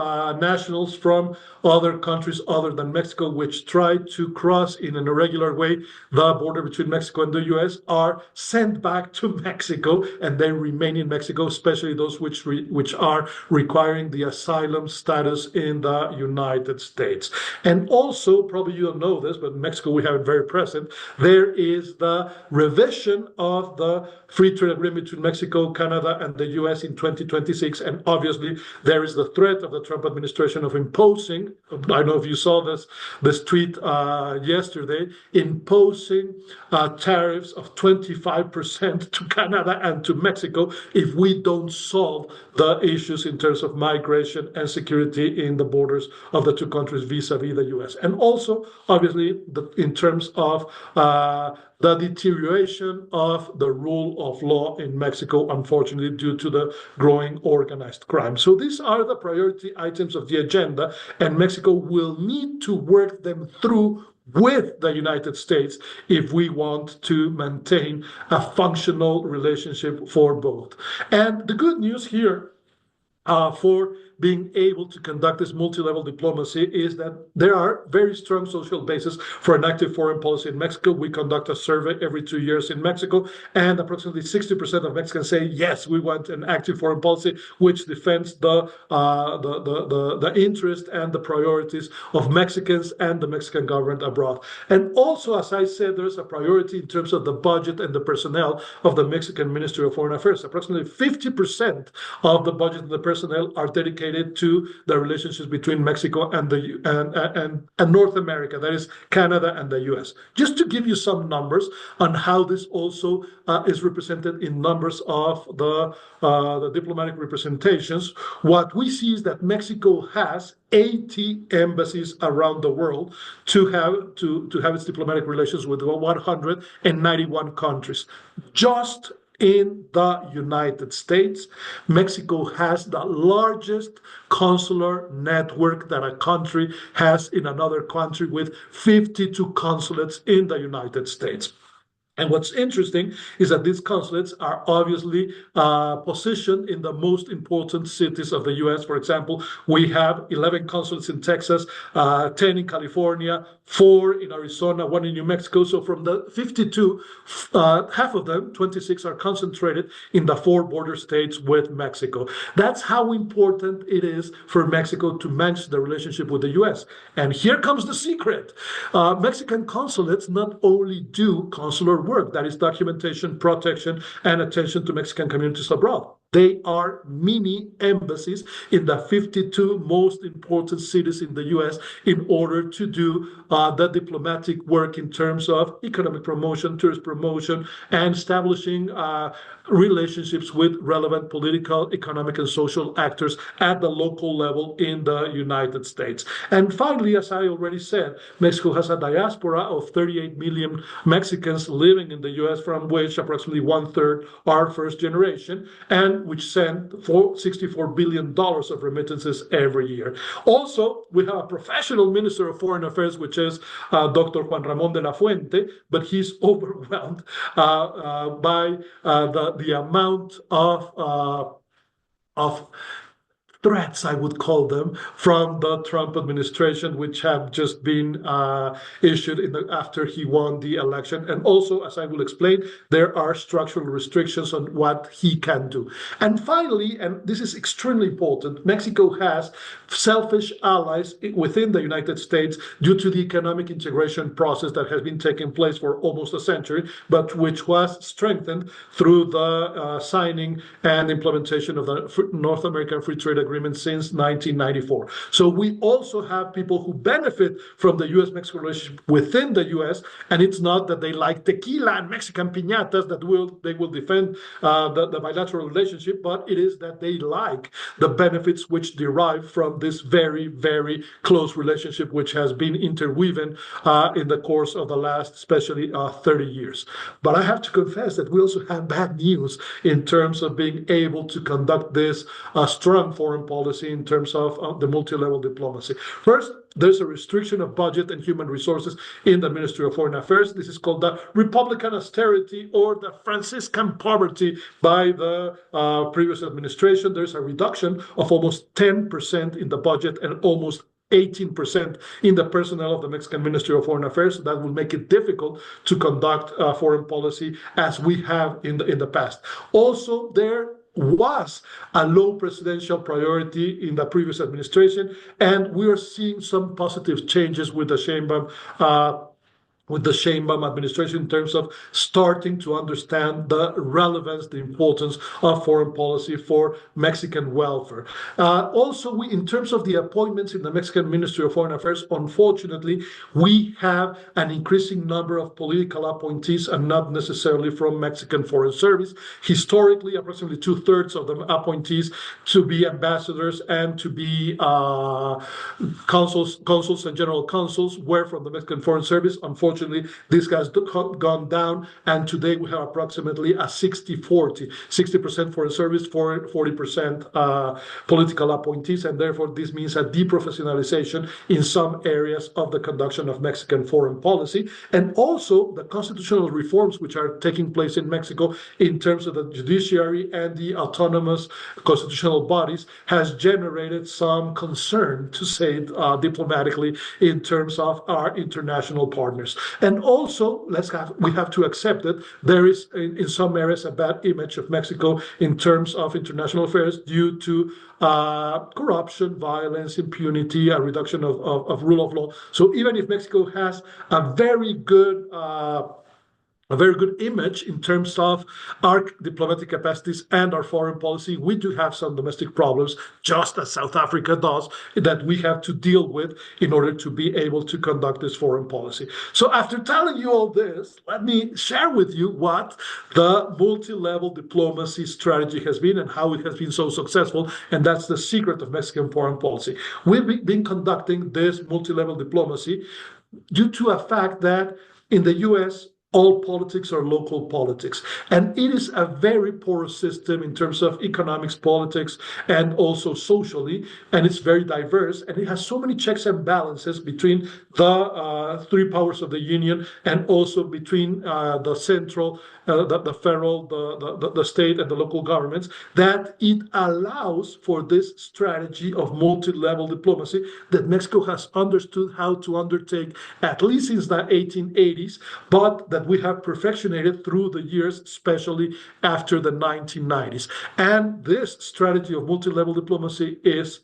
nationals from other countries other than Mexico which try to cross in an irregular way the border between Mexico and the U.S. are sent back to Mexico, and they remain in Mexico, especially those which are requiring the asylum status in the United States. And also, probably you don't know this, but in Mexico we have it very present, there is the revision of the free trade agreement between Mexico, Canada, and the U.S. in 2026. And obviously, there is the threat of the Trump administration of imposing, I don't know if you saw this tweet yesterday, imposing tariffs of 25% to Canada and to Mexico if we don't solve the issues in terms of migration and security in the borders of the two countries vis-a-vis the U.S. And also, obviously, in terms of the deterioration of the rule of law in Mexico, unfortunately, due to the growing organized crime. So these are the priority items of the agenda, and Mexico will need to work them through with the United States if we want to maintain a functional relationship for both. And the good news here for being able to conduct this multi-level diplomacy is that there are very strong social bases for an active foreign policy in Mexico. We conduct a survey every 2 years in Mexico, and approximately 60% of Mexicans say, yes, we want an active foreign policy which defends the interest and the priorities of Mexicans and the Mexican government abroad. And also, as I said, there's a priority in terms of the budget and the personnel of the Mexican Ministry of Foreign Affairs. Approximately 50% of the budget and the personnel are dedicated to the relationships between Mexico and and North America, that is Canada and the US. Just to give you some numbers on how this also is represented in numbers of the diplomatic representations, what we see is that Mexico has 80 embassies around the world to have its diplomatic relations with 191 countries. Just in the United States, Mexico has the largest consular network that a country has in another country, with 52 consulates in the United States. And what's interesting is that these consulates are obviously positioned in the most important cities of the US. For example, we have 11 consulates in Texas, 10 in California, 4 in Arizona, 1 in New Mexico. So from the 52, half of them, 26, are concentrated in the 4 border states with Mexico. That's how important it is for Mexico to manage the relationship with the US. And here comes the secret. Mexican consulates not only do consular work, that is documentation, protection, and attention to Mexican communities abroad. They are mini embassies in the 52 most important cities in the US in order to do the diplomatic work in terms of economic promotion, tourist promotion, and establishing relationships with relevant political, economic, and social actors at the local level in the United States. And finally, as I already said, Mexico has a diaspora of 38 million Mexicans living in the US, from which approximately 1/3 are first generation, and which send $64 billion of remittances every year. Also, we have a professional Minister of Foreign Affairs, which is Dr. Juan Ramón de la Fuente, but he's overwhelmed by the amount of threats, I would call them, from the Trump administration, which have just been issued after he won the election. And also, as I will explain, there are structural restrictions on what he can do. And finally, and this is extremely important, Mexico has selfish allies within the United States due to the economic integration process that has been taking place for almost a century, but which was strengthened through the signing and implementation of the North American Free Trade Agreement since 1994. So we also have people who benefit from the U.S.-Mexico relationship within the U.S., and it's not that they like tequila and Mexican piñatas that they will defend the bilateral relationship, but it is that they like the benefits which derive from this very, very close relationship, which has been interwoven in the course of the last, especially 30 years. But I have to confess that we also have bad news in terms of being able to conduct this strong foreign policy in terms of the multi-level diplomacy. First, there's a restriction of budget and human resources in the Ministry of Foreign Affairs. This is called the Republican austerity or the Franciscan poverty by the previous administration. There's a reduction of almost 10% in the budget and almost 18% in the personnel of the Mexican Ministry of Foreign Affairs. That will make it difficult to conduct foreign policy as we have in the past. Also, there was a low presidential priority in the previous administration, and we are seeing some positive changes with the Sheinbaum administration in terms of starting to understand the relevance, the importance of foreign policy for Mexican welfare. Also, in terms of the appointments in the Mexican Ministry of Foreign Affairs, unfortunately, we have an increasing number of political appointees and not necessarily from Mexican Foreign Service. Historically, approximately 2/3 of the appointees to be ambassadors and to be consuls and general consuls were from the Mexican Foreign Service. Unfortunately, unfortunately, this has gone down, and today we have approximately a 60-40, 60% foreign service, 40% political appointees, and therefore this means a deprofessionalization in some areas of the conduction of Mexican foreign policy, and also the constitutional reforms which are taking place in Mexico in terms of the judiciary and the autonomous constitutional bodies has generated some concern, to say it diplomatically, in terms of our international partners. And also, we have to accept that there is in some areas a bad image of Mexico in terms of international affairs due to corruption, violence, impunity, a reduction of rule of law. So even if Mexico has a very good image in terms of our diplomatic capacities and our foreign policy, we do have some domestic problems, just as South Africa does, that we have to deal with in order to be able to conduct this foreign policy. So after telling you all this, let me share with you what the multi-level diplomacy strategy has been and how it has been so successful, and that's the secret of Mexican foreign policy. We've been conducting this multi-level diplomacy due to a fact that in the US, all politics are local politics. And it is a very porous system in terms of economics, politics, and also socially. And it's very diverse. And it has so many checks and balances between the three powers of the union and also between the central, the federal, the state, and the local governments, that it allows for this strategy of multi-level diplomacy that Mexico has understood how to undertake at least since the 1880s, but that we have perfectionated through the years, especially after the 1990s. And this strategy of multi-level diplomacy is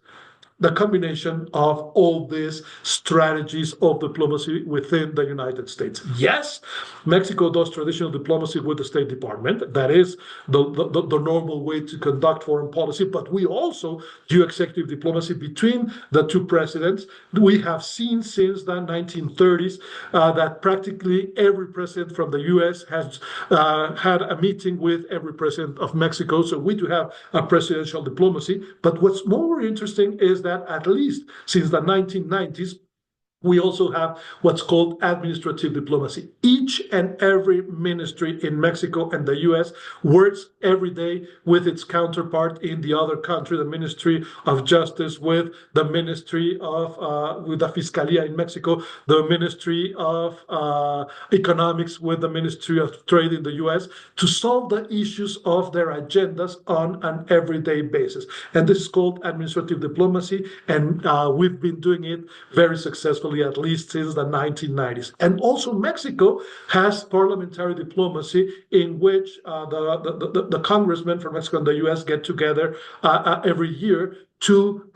the combination of all these strategies of diplomacy within the United States. Yes, Mexico does traditional diplomacy with the State Department. That is the normal way to conduct foreign policy, but we also do executive diplomacy between the two presidents. We have seen since the 1930s that practically every president from the US has had a meeting with every president of Mexico, so we do have a presidential diplomacy. But what's more interesting is that at least since the 1990s, we also have what's called administrative diplomacy. Each and every ministry in Mexico and the US works every day with its counterpart in the other country, the Ministry of Justice, with the Ministry of, with the Fiscalia in Mexico, the Ministry of Economics with the Ministry of Trade in the US, to solve the issues of their agendas on an everyday basis. And this is called administrative diplomacy, and we've been doing it very successfully, at least since the 1990s. And also Mexico has parliamentary diplomacy in which the congressmen from Mexico and the US get together every year to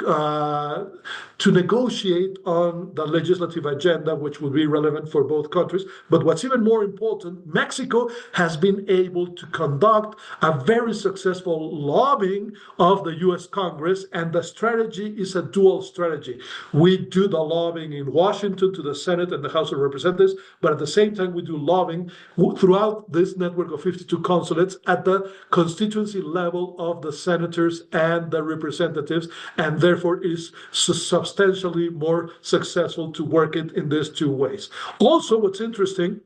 negotiate on the legislative agenda, which will be relevant for both countries. But what's even more important, Mexico has been able to conduct a very successful lobbying of the US Congress, and the strategy is a dual strategy. We do the lobbying in Washington to the Senate and the House of Representatives, but at the same time we do lobbying throughout this network of 52 consulates at the constituency level of the senators and the representatives, and therefore it is substantially more successful to work it in these two ways. Also, what's interesting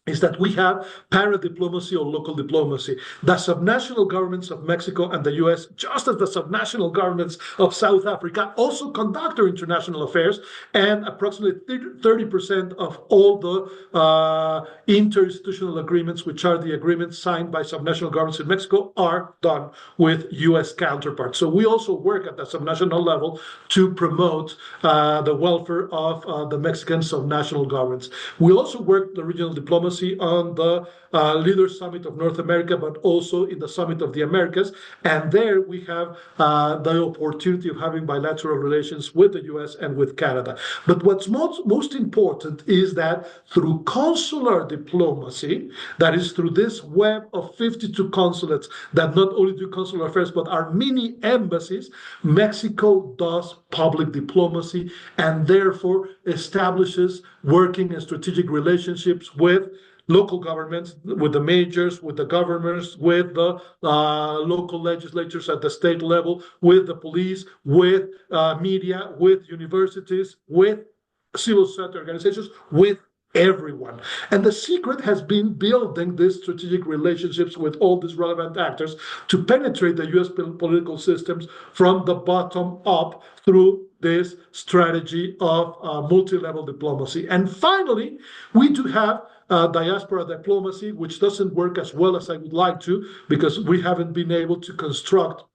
is that we have para-diplomacy or local diplomacy. The subnational governments of Mexico and the US, just as the subnational governments of South Africa, also conduct their international affairs, and approximately 30% of all the interinstitutional agreements, which are the agreements signed by subnational governments in Mexico, are done with US counterparts. So we also work at the subnational level to promote the welfare of the Mexican subnational governments. We also work the regional diplomacy on the Leaders Summit of North America, but also in the Summit of the Americas. And there we have the opportunity of having bilateral relations with the US and with Canada. But what's most important is that through consular diplomacy, that is through this web of 52 consulates that not only do consular affairs, but are mini embassies, Mexico does public diplomacy and therefore establishes working and strategic relationships with local governments, with the mayors, with the governors, with the local legislatures at the state level, with the police, with media, with universities, with civil society organizations, with everyone. And the secret has been building these strategic relationships with all these relevant actors to penetrate the US political systems from the bottom up through this strategy of multi-level diplomacy. And finally, we do have diaspora diplomacy, which doesn't work as well as I would like to, because we haven't been able to construct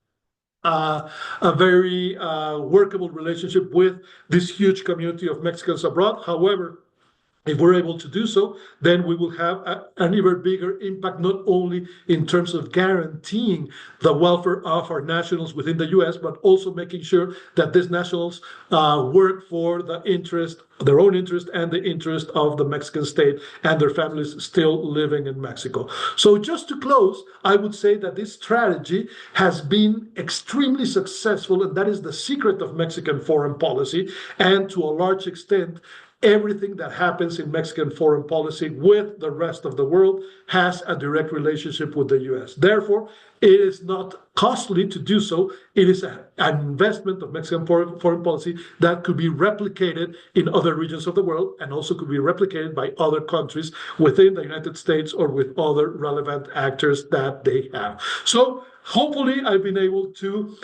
a very workable relationship with this huge community of Mexicans abroad. However, if we're able to do so, then we will have an even bigger impact, not only in terms of guaranteeing the welfare of our nationals within the US, but also making sure that these nationals work for the interest, their own interest and the interest of the Mexican state and their families still living in Mexico. So just to close, I would say that this strategy has been extremely successful, and that is the secret of Mexican foreign policy. And to a large extent, everything that happens in Mexican foreign policy with the rest of the world has a direct relationship with the US. Therefore, it is not costly to do so. It is an investment of Mexican foreign policy that could be replicated in other regions of the world, and also could be replicated by other countries within the United States or with other relevant actors that they have. So hopefully I've been able to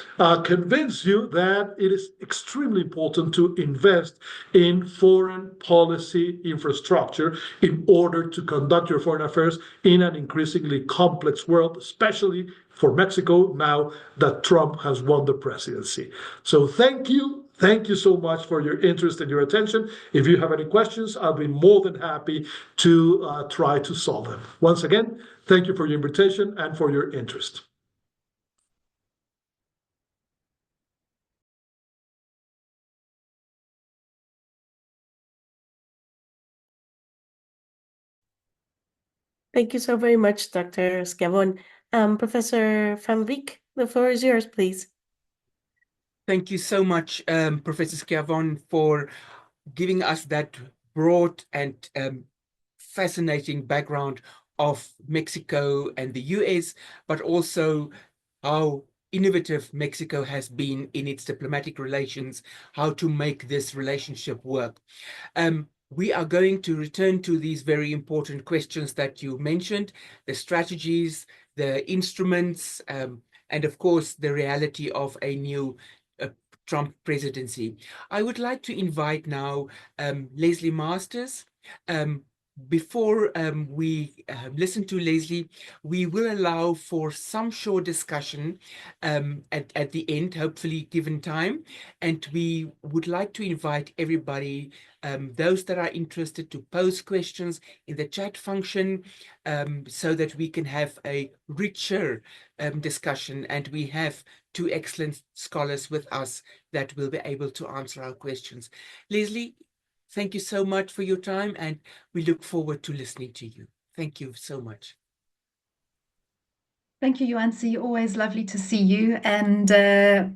convince you that it is extremely important to invest in foreign policy infrastructure in order to conduct your foreign affairs in an increasingly complex world, especially for Mexico now that Trump has won the presidency. So thank you. Thank you so much for your interest and your attention. If you have any questions, I'll be more than happy to try to solve them. Once again, thank you for your invitation and for your interest. Thank you so very much, Dr. Schiavon. Professor Van Wyk, the floor is yours, please. Thank you so much, Professor Schiavon, for giving us that broad and fascinating background of Mexico and the US, but also how innovative Mexico has been in its diplomatic relations, how to make this relationship work. We are going to return to these very important questions that you mentioned, the strategies, the instruments, and of course, the reality of a new Trump presidency. I would like to invite now Leslie Masters. Before we listen to Leslie, we will allow for some short discussion at the end, hopefully given time. And we would like to invite everybody, those that are interested, to post questions in the chat function so that we can have a richer discussion. And we have two excellent scholars with us that will be able to answer our questions. Leslie, thank you so much for your time, and we look forward to listening to you. Thank you so much. Thank you, Yoansi. Always lovely to see you. And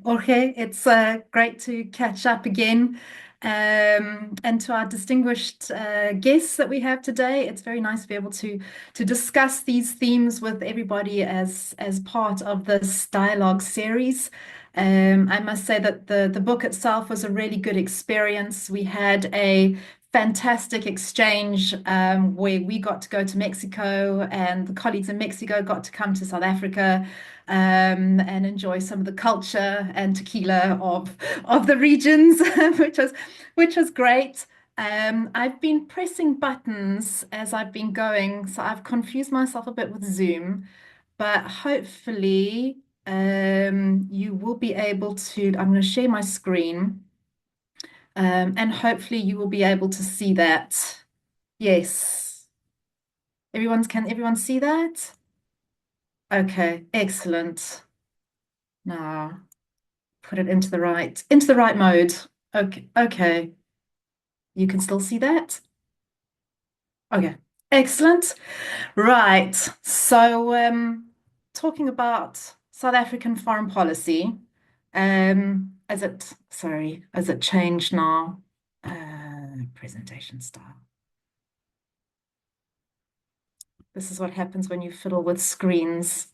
Jorge, it's great to catch up again. And to our distinguished guests that we have today, it's very nice to be able to discuss these themes with everybody as part of this dialogue series. I must say that the book itself was a really good experience. We had a fantastic exchange where we got to go to Mexico, and the colleagues in Mexico got to come to South Africa and enjoy some of the culture and tequila of the regions, which was great. I've been pressing buttons as I've been going, so I've confused myself a bit with Zoom, but hopefully you will be able to. I'm going to share my screen. And hopefully you will be able to see that. Yes. Can everyone see that? Okay, excellent. Now put it into the right mode. Okay. You can still see that? Okay, excellent. Right. So talking about South African foreign policy, has it changed now? Presentation style. This is what happens when you fiddle with screens.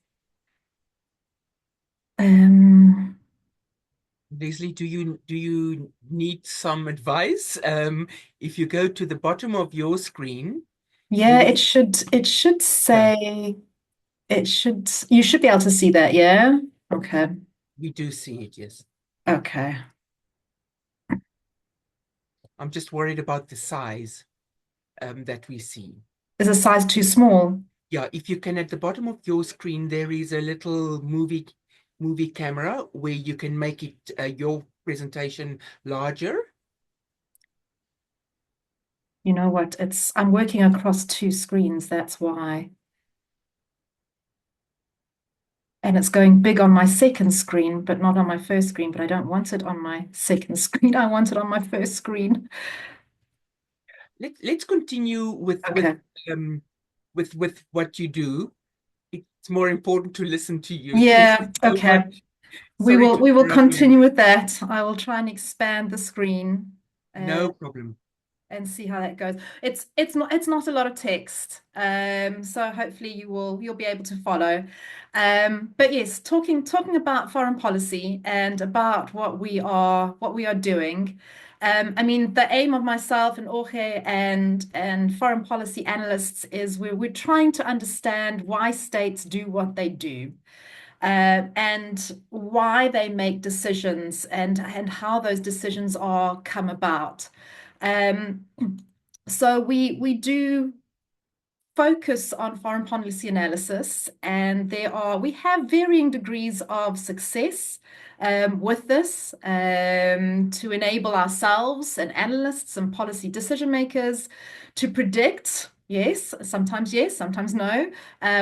Leslie, do you need some advice? If you go to the bottom of your screen, Yeah, you it should say you should be able to see that, yeah? Okay. you do see it, yes. Okay. I'm just worried about the size that we see. Is the size too small? Yeah, if you can, at the bottom of your screen, there is a little movie camera where you can make it your presentation larger. You know what? I'm working across two screens, that's why. And it's going big on my second screen, but not on my first screen. But I don't want it on my second screen. I want it on my first screen. Let's continue Okay. with what you do. It's more important to listen to you. Yeah, Thank you so okay. much. We Sorry will to we will interrupt you. continue with that. I will try and expand the screen. No problem. And see how that goes. It's not a lot of text, so hopefully you'll be able to follow. But yes, talking about foreign policy and about what we are doing. I mean, the aim of myself and Jorge and foreign policy analysts is we're trying to understand why states do what they do. And why they make decisions and how those decisions are come about. So we do focus on foreign policy analysis, and we have varying degrees of success with this to enable ourselves and analysts and policy decision makers to predict, yes, sometimes no,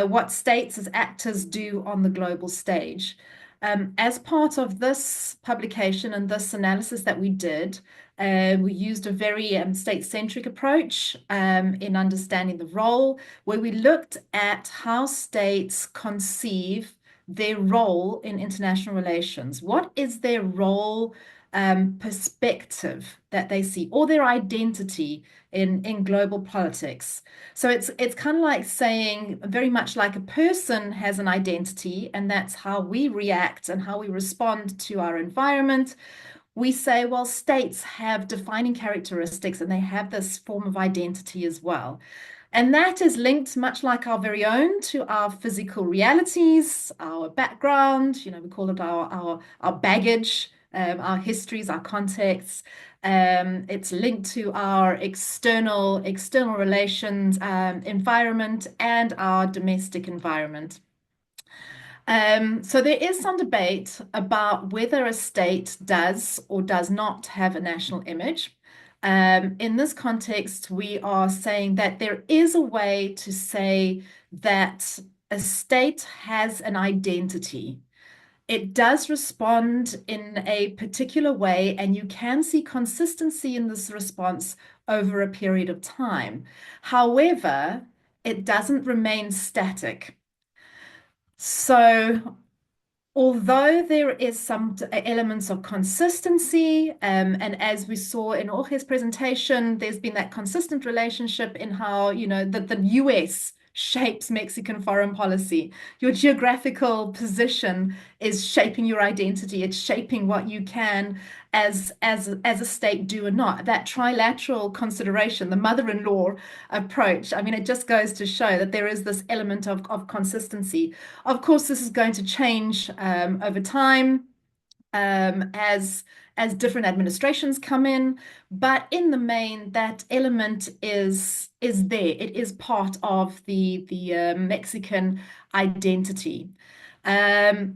what states as actors do on the global stage. As part of this publication and this analysis that we did, we used a very state-centric approach in understanding the role, where we looked at how states conceive their role in international relations. What is their role perspective that they see, or their identity in global politics? So it's kind of like saying, very much like a person has an identity, and that's how we react and how we respond to our environment. We say, well, states have defining characteristics and they have this form of identity as well. And that is linked, much like our very own, to our physical realities, our background, we call it our baggage, our histories, our contexts. It's linked to our external relations, environment, and our domestic environment. So there is some debate about whether a state does or does not have a national image. In this context, we are saying that there is a way to say that a state has an identity. It does respond in a particular way, and you can see consistency in this response over a period of time. However, it doesn't remain static. So although there is some elements of consistency, and as we saw in Jorge's presentation, there's been that consistent relationship in how, the US shapes Mexican foreign policy. Your geographical position is shaping your identity. It's shaping what you can as a state do or not. That trilateral consideration, the mother-in-law approach, I mean, it just goes to show that there is this element of consistency. Of course, this is going to change over time as different administrations come in, but in the main, that element is there. It is part of the Mexican identity.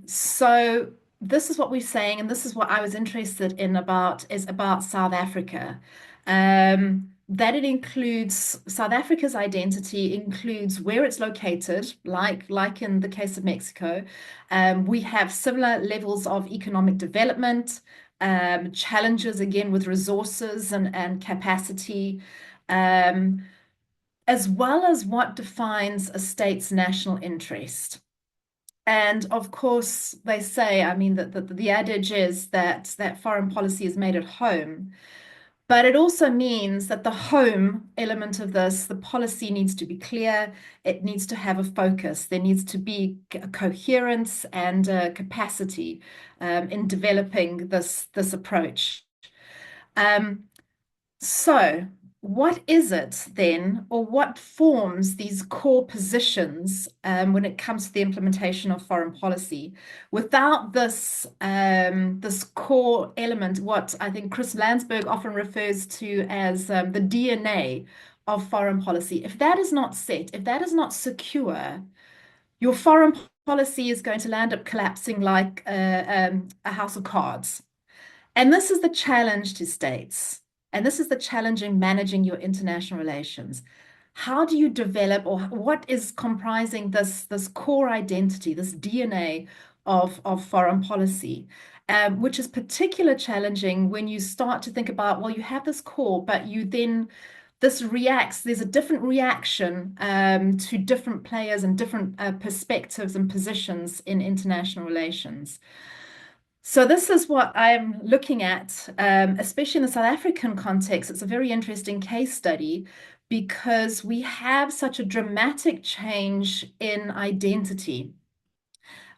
So this is what we're saying, and this is what I was interested in about South Africa. That it includes South Africa's identity, includes where it's located, like in the case of Mexico. We have similar levels of economic development, challenges again with resources and capacity, as well as what defines a state's national interest. And of course, they say, I mean, that the adage is that foreign policy is made at home. But it also means that the home element of this, the policy needs to be clear. It needs to have a focus. There needs to be a coherence and a capacity in developing this approach. So what is it then, or what forms these core positions when it comes to the implementation of foreign policy? Without this, this core element, what I think Chris Landsberg often refers to as the DNA of foreign policy, if that is not set, if that is not secure, your foreign policy is going to land up collapsing like a house of cards. And this is the challenge to states. And this is the challenge in managing your international relations. How do you develop, or what is comprising this core identity, this DNA of foreign policy, which is particularly challenging when you start to think about, well, you have this core, but you then, there's a different reaction to different players and different perspectives and positions in international relations. So this is what I'm looking at, especially in the South African context. It's a very interesting case study because we have such a dramatic change in identity.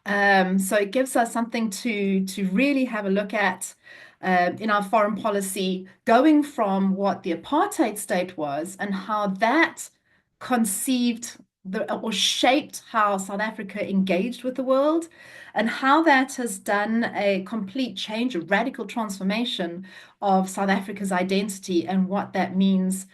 So it gives us something to really have a look at in our foreign policy, going from what the apartheid state was and how that conceived or shaped how South Africa engaged with the world, and how that has done a complete change, a radical transformation of South Africa's identity and what that means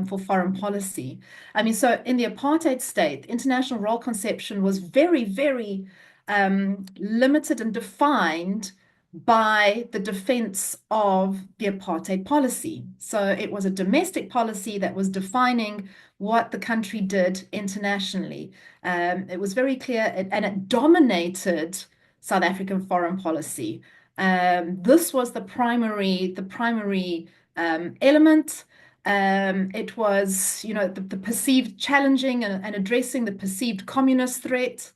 for foreign policy. I mean, so in the apartheid state, international role conception was very, very limited and defined by the defense of the apartheid policy. So it was a domestic policy that was defining what the country did internationally. It was very clear, and it dominated South African foreign policy. This was the primary element. It was, you know, the perceived challenging and addressing the perceived communist threat.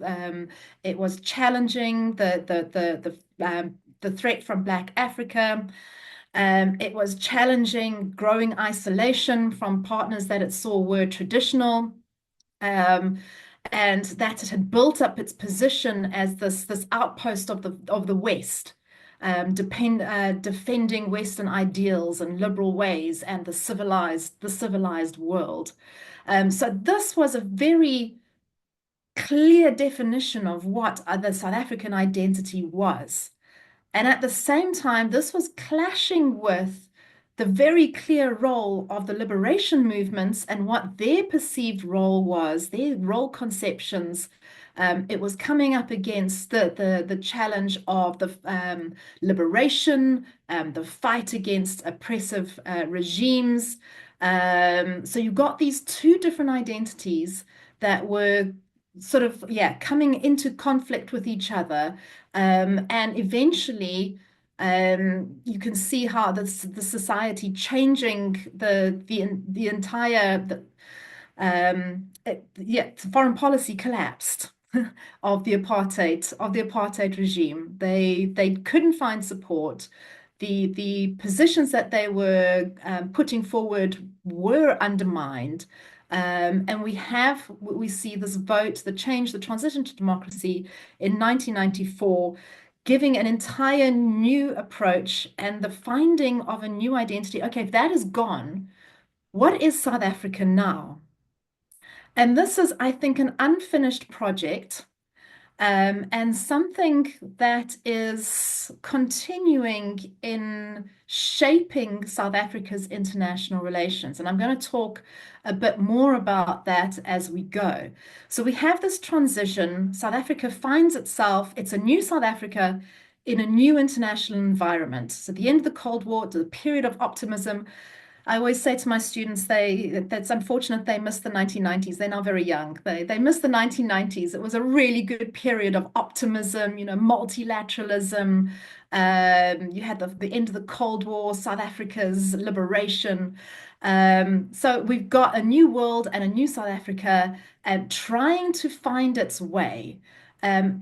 It was challenging the threat from Black Africa. It was challenging growing isolation from partners that it saw were traditional, and that it had built up its position as this outpost of the West, defending Western ideals and liberal ways and the civilized world. So this was a very clear definition of what the South African identity was. And at the same time, this was clashing with the very clear role of the liberation movements and what their perceived role was, their role conceptions. It was coming up against the challenge of the liberation, the fight against oppressive regimes. So you got these two different identities that were sort of, coming into conflict with each other. And eventually, you can see how the society changing the entire foreign policy collapsed of the apartheid regime. They couldn't find support. The positions that they were putting forward were undermined. And we see this vote, the transition to democracy in 1994, giving an entire new approach and the finding of a new identity. Okay, if that is gone, what is South Africa now? And this is, I think, an unfinished project, and something that is continuing in shaping South Africa's international relations. And I'm going to talk a bit more about that as we go. So we have this transition. South Africa finds itself, it's a new South Africa in a new international environment. So the end of the Cold War, the period of optimism. I always say to my students, that's unfortunate they missed the 1990s. They're now very young. They missed the 1990s. It was a really good period of optimism, you know, multilateralism. You had the end of the Cold War, South Africa's liberation. So we've got a new world and a new South Africa trying to find its way,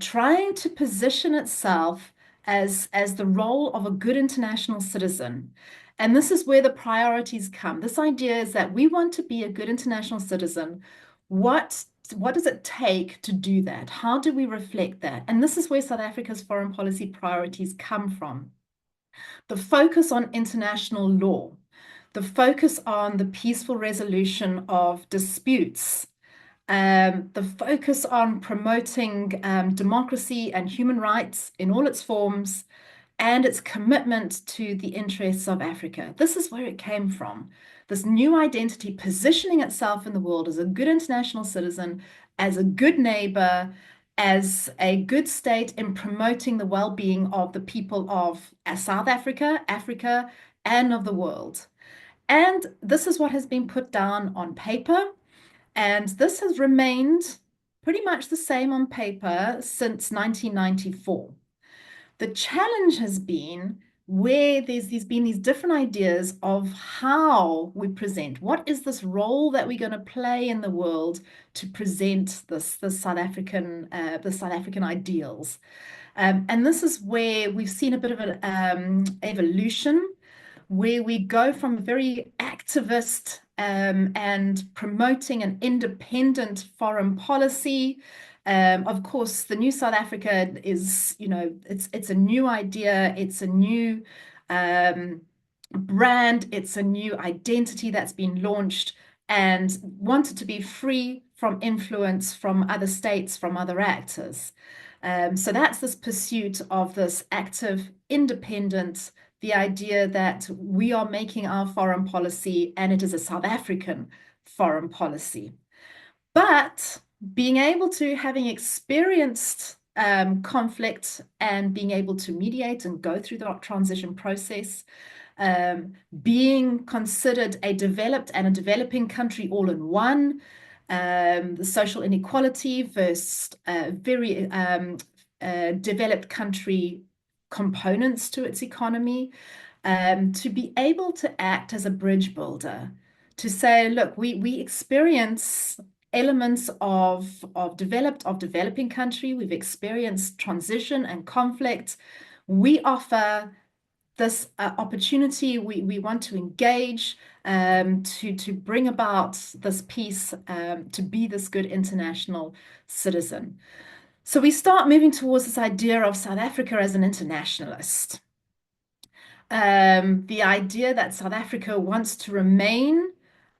trying to position itself as the role of a good international citizen. And this is where the priorities come. This idea is that we want to be a good international citizen. What does it take to do that? How do we reflect that? And this is where South Africa's foreign policy priorities come from. The focus on international law, the focus on the peaceful resolution of disputes, the focus on promoting democracy and human rights in all its forms, and its commitment to the interests of Africa. This is where it came from. This new identity positioning itself in the world as a good international citizen, as a good neighbor, as a good state in promoting the well-being of the people of South Africa, Africa, and of the world. And this is what has been put down on paper. And this has remained pretty much the same on paper since 1994. The challenge has been where there's been these different ideas of how we present. What is this role that we're going to play in the world to present the South African ideals? And this is where we've seen a bit of an evolution, where we go from a very activist and promoting an independent foreign policy. Of course, the new South Africa is, it's a new idea, it's a new brand, it's a new identity that's been launched and wanted to be free from influence from other states, from other actors. So that's this pursuit of this active independence, the idea that we are making our foreign policy and it is a South African foreign policy. But being able to, having experienced conflict and being able to mediate and go through the transition process, being considered a developed and a developing country all in one, the social inequality versus very developed country components to its economy, to be able to act as a bridge builder, to say, look, we experience elements of developing country, we've experienced transition and conflict. We offer this opportunity, we want to engage, to bring about this peace, to be this good international citizen. So we start moving towards this idea of South Africa as an internationalist. The idea that South Africa wants to remain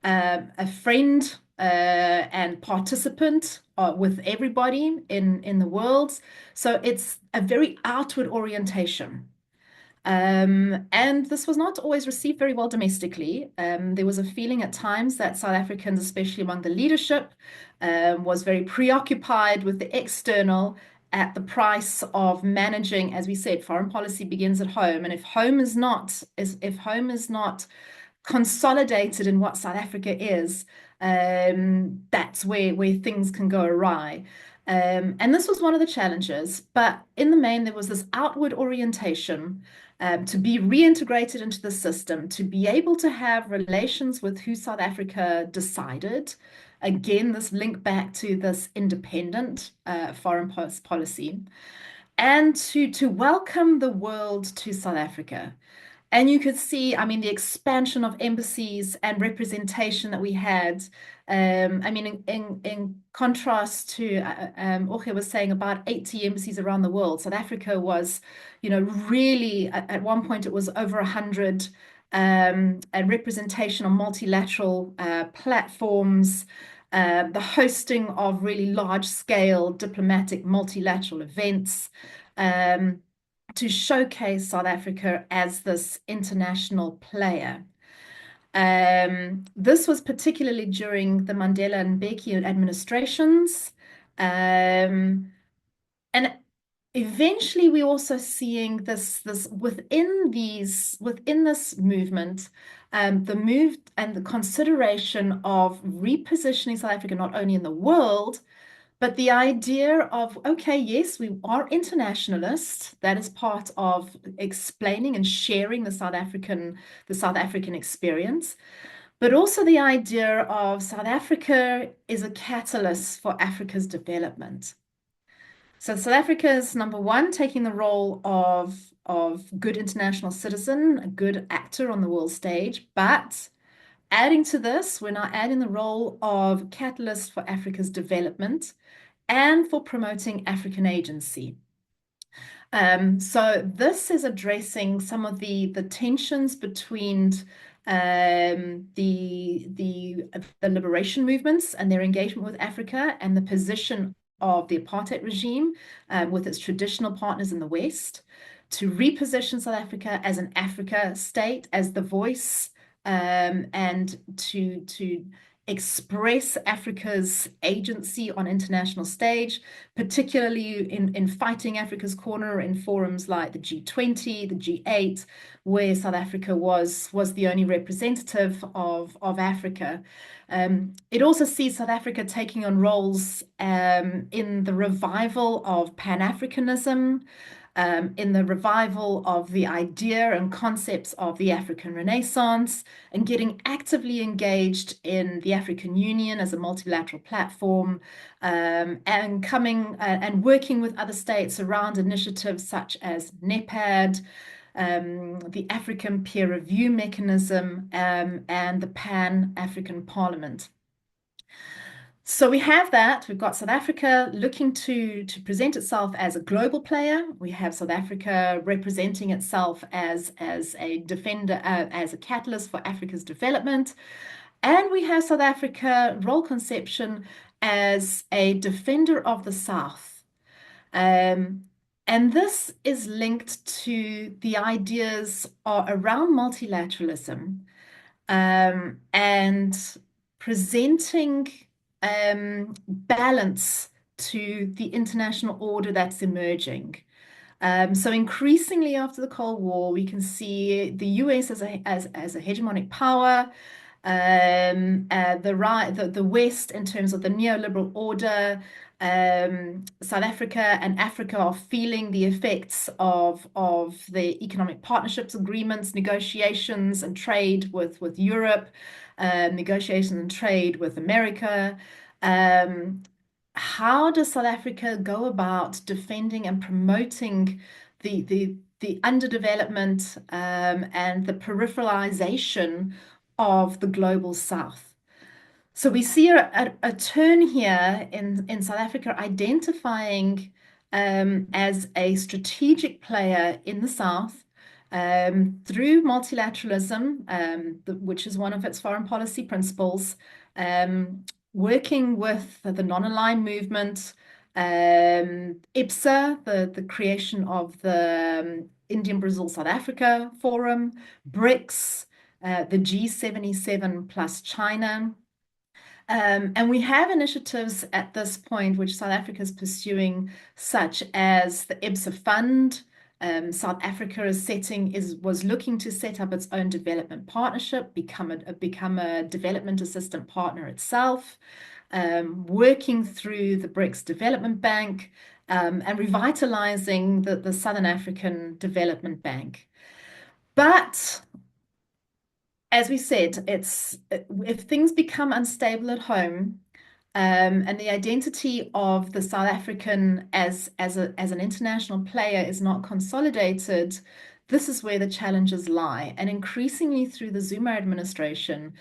a friend and participant with everybody in the world. So it's a very outward orientation. And this was not always received very well domestically. There was a feeling at times that South Africans, especially among the leadership, was very preoccupied with the external at the price of managing, as we said, foreign policy begins at home. And if home is not consolidated in what South Africa is, that's where things can go awry. And this was one of the challenges, but in the main, there was this outward orientation to be reintegrated into the system, to be able to have relations with who South Africa decided. Again, this link back to this independent foreign policy, and to welcome the world to South Africa. And you could see, I mean, the expansion of embassies and representation that we had. I mean, in contrast to, Jorge was saying about 80 embassies around the world. South Africa was, really, at one point it was over 100, and representation on multilateral platforms, the hosting of really large-scale diplomatic multilateral events, to showcase South Africa as this international player. This was particularly during the Mandela and Mbeki administrations. And eventually we're also seeing this within this movement, the move and the consideration of repositioning South Africa not only in the world, but the idea of, okay, yes, we are internationalists. That is part of explaining and sharing the South African experience. But also the idea of South Africa is a catalyst for Africa's development. So South Africa is, number one, taking the role of good international citizen, a good actor on the world stage, but adding to this, we're now adding the role of catalyst for Africa's development and for promoting African agency. So this is addressing some of the tensions between the liberation movements and their engagement with Africa and the position of the apartheid regime with its traditional partners in the West, to reposition South Africa as an Africa state, as the voice, and to express Africa's agency on international stage, particularly in fighting Africa's corner in forums like the G20, the G8, where South Africa was the only representative of Africa. It also sees South Africa taking on roles in the revival of Pan-Africanism, in the revival of the idea and concepts of the African Renaissance, and getting actively engaged in the African Union as a multilateral platform, and coming and working with other states around initiatives such as NEPAD, the African Peer Review Mechanism, and the Pan-African Parliament. So we have that. We've got South Africa looking to present itself as a global player. We have South Africa representing itself as a defender, as a catalyst for Africa's development. And we have South Africa role conception as a defender of the South. And this is linked to the ideas around multilateralism, and presenting balance to the international order that's emerging. So increasingly after the Cold War, we can see the US as a hegemonic power, the West in terms of the neoliberal order. South Africa and Africa are feeling the effects of the economic partnerships agreements, negotiations and trade with Europe, negotiations and trade with America. How does South Africa go about defending and promoting the underdevelopment and the peripheralization of the global South? So we see a turn here in South Africa identifying as a strategic player in the South through multilateralism, which is one of its foreign policy principles, working with the non-aligned movement, IBSA, the creation of the Indian Brazil South Africa Forum, BRICS, the G77 plus China. And we have initiatives at this point which South Africa is pursuing, such as the IBSA Fund. South Africa was looking to set up its own development partnership, become a development assistant partner itself, working through the BRICS Development Bank, and revitalizing the Southern African Development Bank. But as we said, if things become unstable at home, and the identity of the South African as an international player is not consolidated, this is where the challenges lie. And increasingly through the Zuma administration,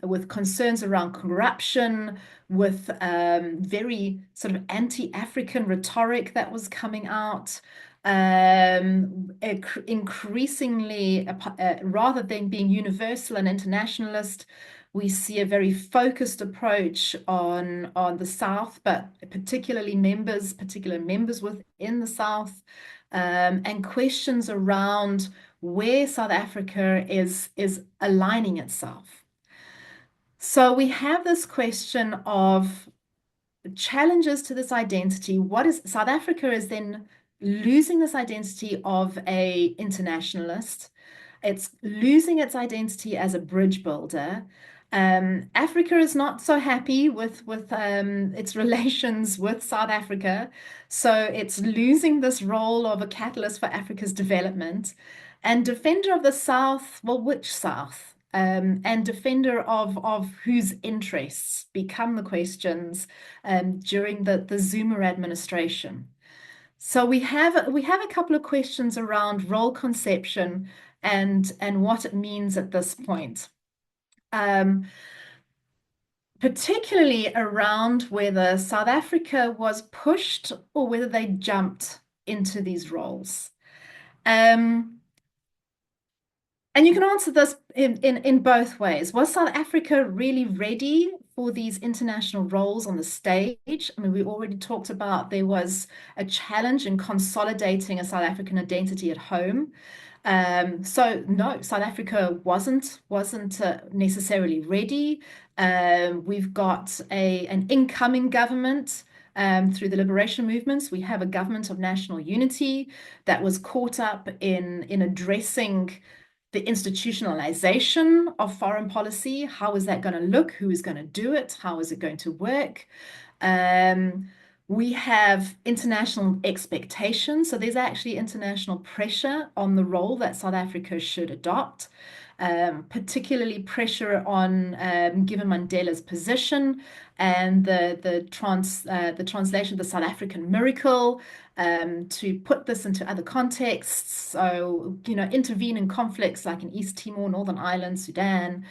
with concerns around corruption, with very sort of anti-African rhetoric that was coming out, increasingly, rather than being universal and internationalist, we see a very focused approach on the South, but particular members within the South, and questions around where South Africa is aligning itself. So we have this question of challenges to this identity. South Africa is then losing this identity of an internationalist. It's losing its identity as a bridge builder. Africa is not so happy with its relations with South Africa, so it's losing this role of a catalyst for Africa's development. And defender of the South, well, which South? And defender of whose interests become the questions during the Zuma administration. So we have a couple of questions around role conception and what it means at this point. Particularly around whether South Africa was pushed or whether they jumped into these roles. And you can answer this in both ways. Was South Africa really ready for these international roles on the stage? I mean, we already talked about there was a challenge in consolidating a South African identity at home. So no, South Africa wasn't necessarily ready. We've got an incoming government through the liberation movements. We have a government of national unity that was caught up in addressing the institutionalization of foreign policy. How is that going to look? Who is going to do it? How is it going to work? We have international expectations. So there's actually international pressure on the role that South Africa should adopt, particularly pressure on given Mandela's position and the translation of the South African miracle, to put this into other contexts. So, intervene in conflicts like in East Timor, Northern Ireland, Sudan.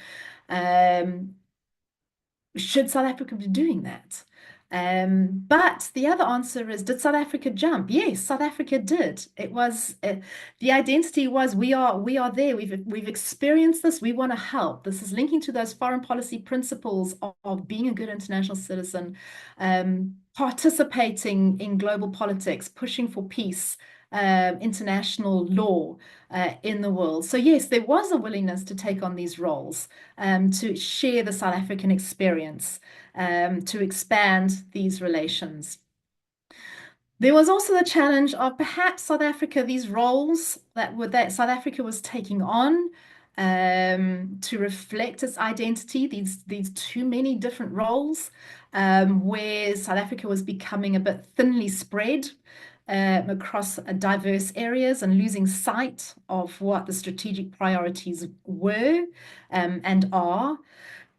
Should South Africa be doing that? But the other answer is, did South Africa jump? Yes, South Africa did. It was the identity was we are there. We've experienced this. We want to help. This is linking to those foreign policy principles of being a good international citizen, participating in global politics, pushing for peace, international law in the world. So yes, there was a willingness to take on these roles, to share the South African experience, to expand these relations. There was also the challenge of perhaps South Africa, these roles that South Africa was taking on to reflect its identity, these too many different roles, where South Africa was becoming a bit thinly spread across diverse areas and losing sight of what the strategic priorities were and are.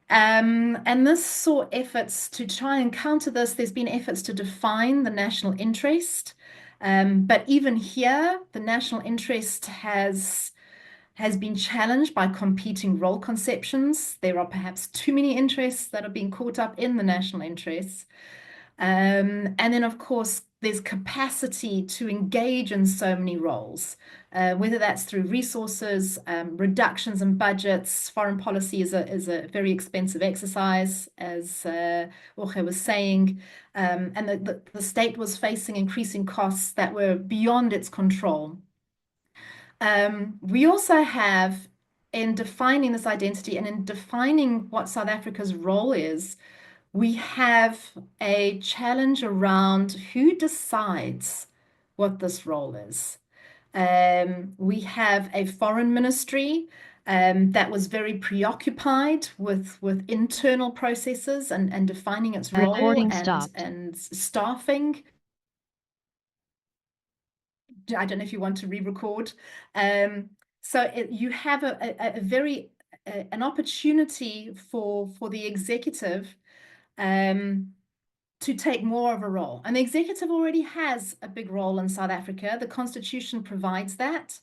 And this saw efforts to try and counter this. There's been efforts to define the national interest. But even here, the national interest has been challenged by competing role conceptions. There are perhaps too many interests that are being caught up in the national interests. And then, of course, there's capacity to engage in so many roles, whether that's through resources, reductions in budgets. Foreign policy is a very expensive exercise, as Jorge was saying, and the state was facing increasing costs that were beyond its control. We also have, in defining this identity and in defining what South Africa's role is, we have a challenge around who decides what this role is. We have a foreign ministry that was very preoccupied with internal processes and defining its role and staffing. I don't know if you want to re-record. So you have an opportunity for the executive to take more of a role. And the executive already has a big role in South Africa. The Constitution provides that.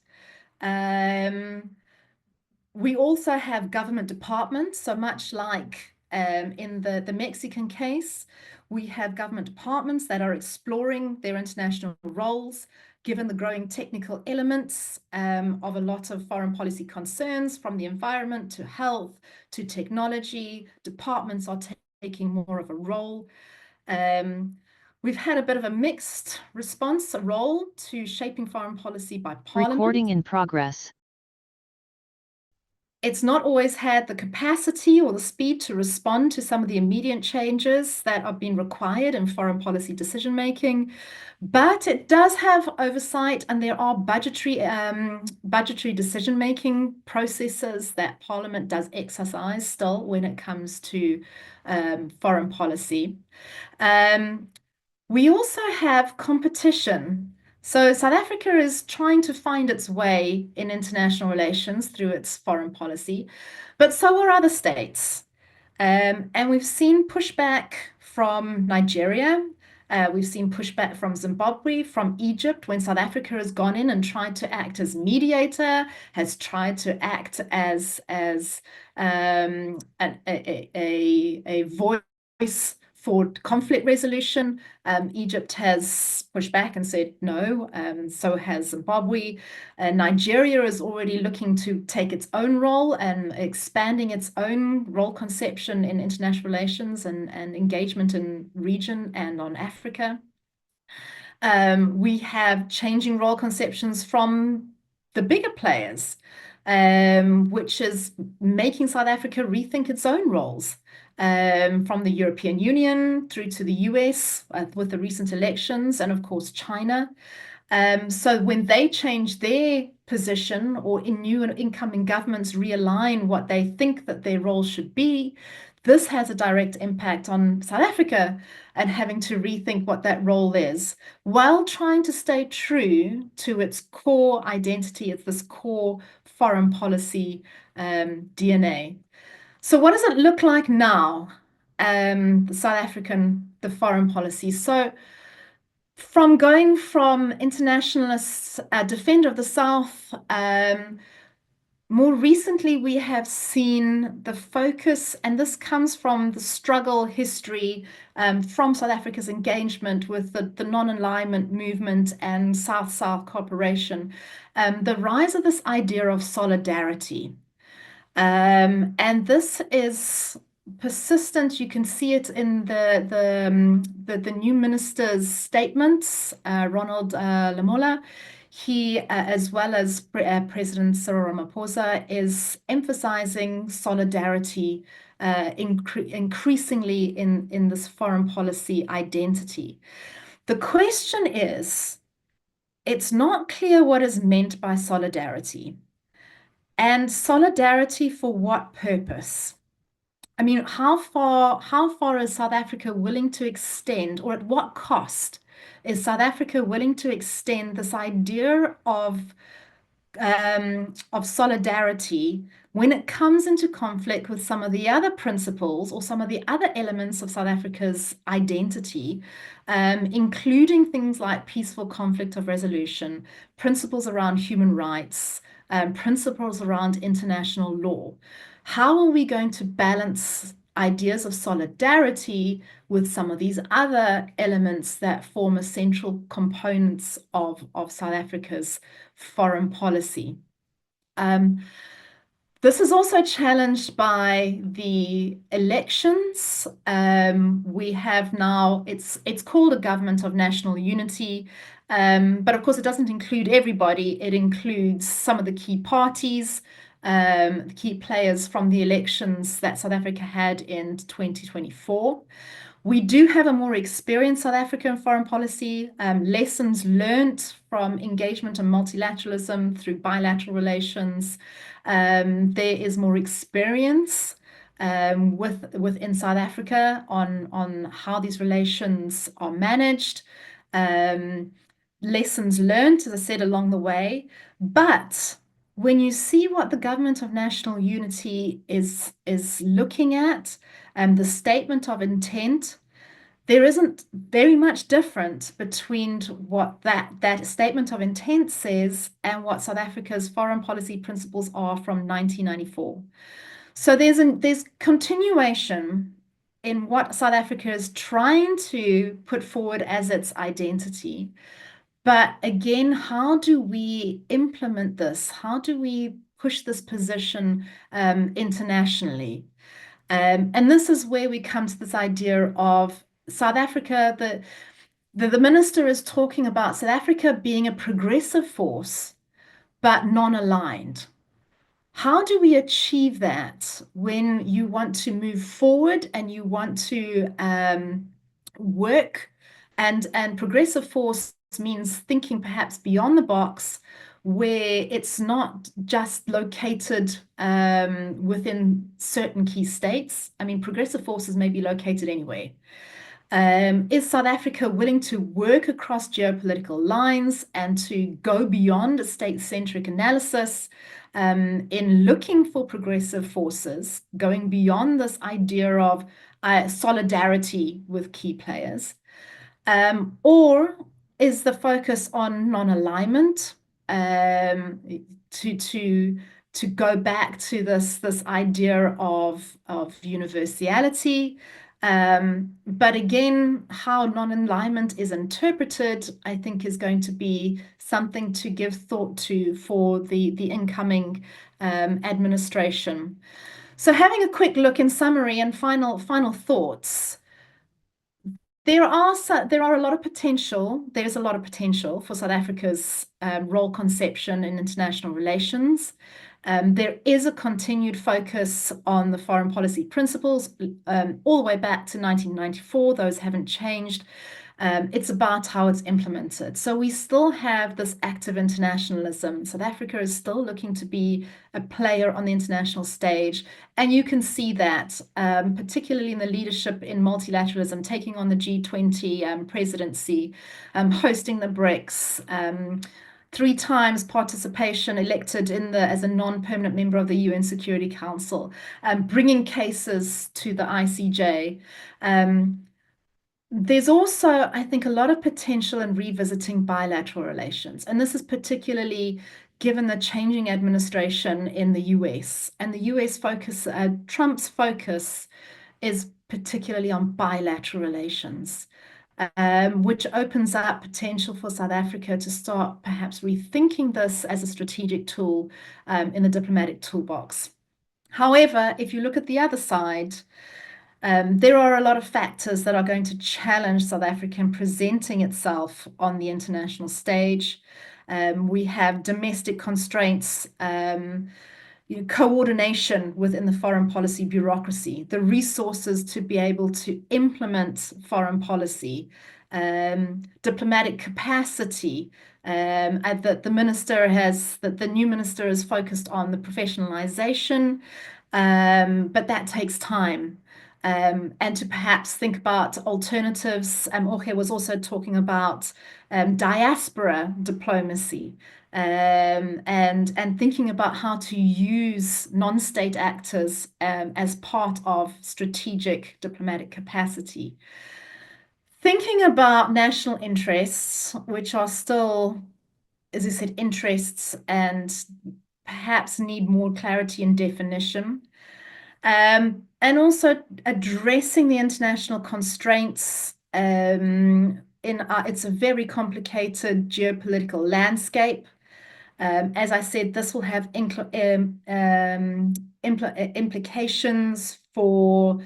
We also have government departments, so much like in the Mexican case, we have government departments that are exploring their international roles, given the growing technical elements of a lot of foreign policy concerns, from the environment to health to technology. Departments are taking more of a role. We've had a bit of a mixed response, a role to shaping foreign policy by Parliament. Recording in progress. It's not always had the capacity or the speed to respond to some of the immediate changes that are being required in foreign policy decision-making, but it does have oversight, and there are budgetary decision-making processes that Parliament does exercise still when it comes to foreign policy. We also have competition. So South Africa is trying to find its way in international relations through its foreign policy, but so are other states. And we've seen pushback from Nigeria, We've seen pushback from Zimbabwe, from Egypt, when South Africa has gone in and tried to act as mediator, has tried to act as a voice for conflict resolution. Egypt has pushed back and said no, so has Zimbabwe. Nigeria is already looking to take its own role and expanding its own role conception in international relations and engagement in region and on Africa. We have changing role conceptions from the bigger players, which is making South Africa rethink its own roles. From the European Union through to the US with the recent elections, and of course China. So when they change their position, or in new and incoming governments realign what they think that their role should be, this has a direct impact on South Africa and having to rethink what that role is, while trying to stay true to its core identity, it's this core foreign policy DNA. So what does it look like now, the foreign policy? So from going from internationalist defender of the South, more recently we have seen the focus, and this comes from the struggle history from South Africa's engagement with the non-alignment movement and South-South cooperation, the rise of this idea of solidarity. And this is persistent. You can see it in the new minister's statements, Ronald Lamola. He, as well as President Cyril Ramaphosa, is emphasizing solidarity increasingly in this foreign policy identity. The question is, it's not clear what is meant by solidarity. And solidarity for what purpose? I mean, how far is South Africa willing to extend, or at what cost is South Africa willing to extend this idea of solidarity when it comes into conflict with some of the other principles or some of the other elements of South Africa's identity, including things like peaceful conflict of resolution, principles around human rights, principles around international law? How are we going to balance ideas of solidarity with some of these other elements that form essential components of South Africa's foreign policy? This is also challenged by the elections. We have now, it's called a government of national unity, but of course it doesn't include everybody. It includes some of the key parties, the key players from the elections that South Africa had in 2024. We do have a more experienced South African foreign policy, lessons learned from engagement and multilateralism through bilateral relations. There is more experience within South Africa on how these relations are managed. Lessons learned, as I said, along the way. But when you see what the Government of National Unity is looking at, the statement of intent, there isn't very much different between what that statement of intent says and what South Africa's foreign policy principles are from 1994. So there's continuation in what South Africa is trying to put forward as its identity. But again, how do we implement this? How do we push this position internationally? And this is where we come to this idea of South Africa. The minister is talking about South Africa being a progressive force, but non-aligned. How do we achieve that when you want to move forward and you want to work, and progressive force means thinking perhaps beyond the box, where it's not just located within certain key states. I mean, progressive forces may be located anywhere. Is South Africa willing to work across geopolitical lines and to go beyond a state-centric analysis in looking for progressive forces, going beyond this idea of solidarity with key players? Or is the focus on non-alignment, to go back to this idea of universality? But again, how non-alignment is interpreted, I think, is going to be something to give thought to for the incoming administration. So having a quick look in summary and final thoughts. There are a lot of potential. There's a lot of potential for South Africa's role conception in international relations. There is a continued focus on the foreign policy principles all the way back to 1994. Those haven't changed. It's about how it's implemented. So we still have this active internationalism. South Africa is still looking to be a player on the international stage. And you can see that, particularly in the leadership in multilateralism, taking on the G20 presidency, hosting the BRICS, 3 times participation elected as a non-permanent member of the UN Security Council, bringing cases to the ICJ. There's also, I think, a lot of potential in revisiting bilateral relations. And this is particularly given the changing administration in the US. And the US focus, Trump's focus is particularly on bilateral relations, which opens up potential for South Africa to start perhaps rethinking this as a strategic tool in the diplomatic toolbox. However, if you look at the other side, there are a lot of factors that are going to challenge South Africa in presenting itself on the international stage. We have domestic constraints, coordination within the foreign policy bureaucracy, the resources to be able to implement foreign policy, diplomatic capacity, that the new minister is focused on the professionalization, but that takes time. And to perhaps think about alternatives. Jorge was also talking about diaspora diplomacy, and thinking about how to use non-state actors as part of strategic diplomatic capacity. Thinking about national interests, which are still, as I said, interests and perhaps need more clarity and definition. And also addressing the international constraints it's a very complicated geopolitical landscape. As I said, this will have implications for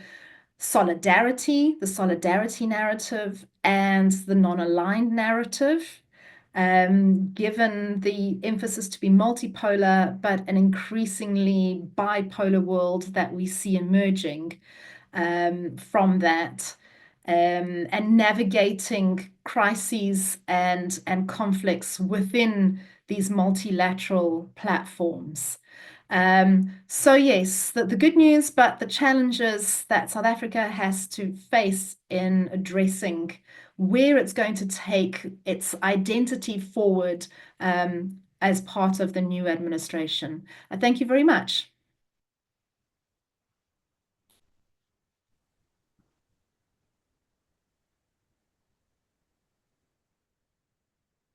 solidarity, the solidarity narrative, and the non-aligned narrative. Given the emphasis to be multipolar, but an increasingly bipolar world that we see emerging from that, and navigating crises and conflicts within these multilateral platforms. So yes, the good news, but the challenges that South Africa has to face in addressing where it's going to take its identity forward as part of the new administration. Thank you very much.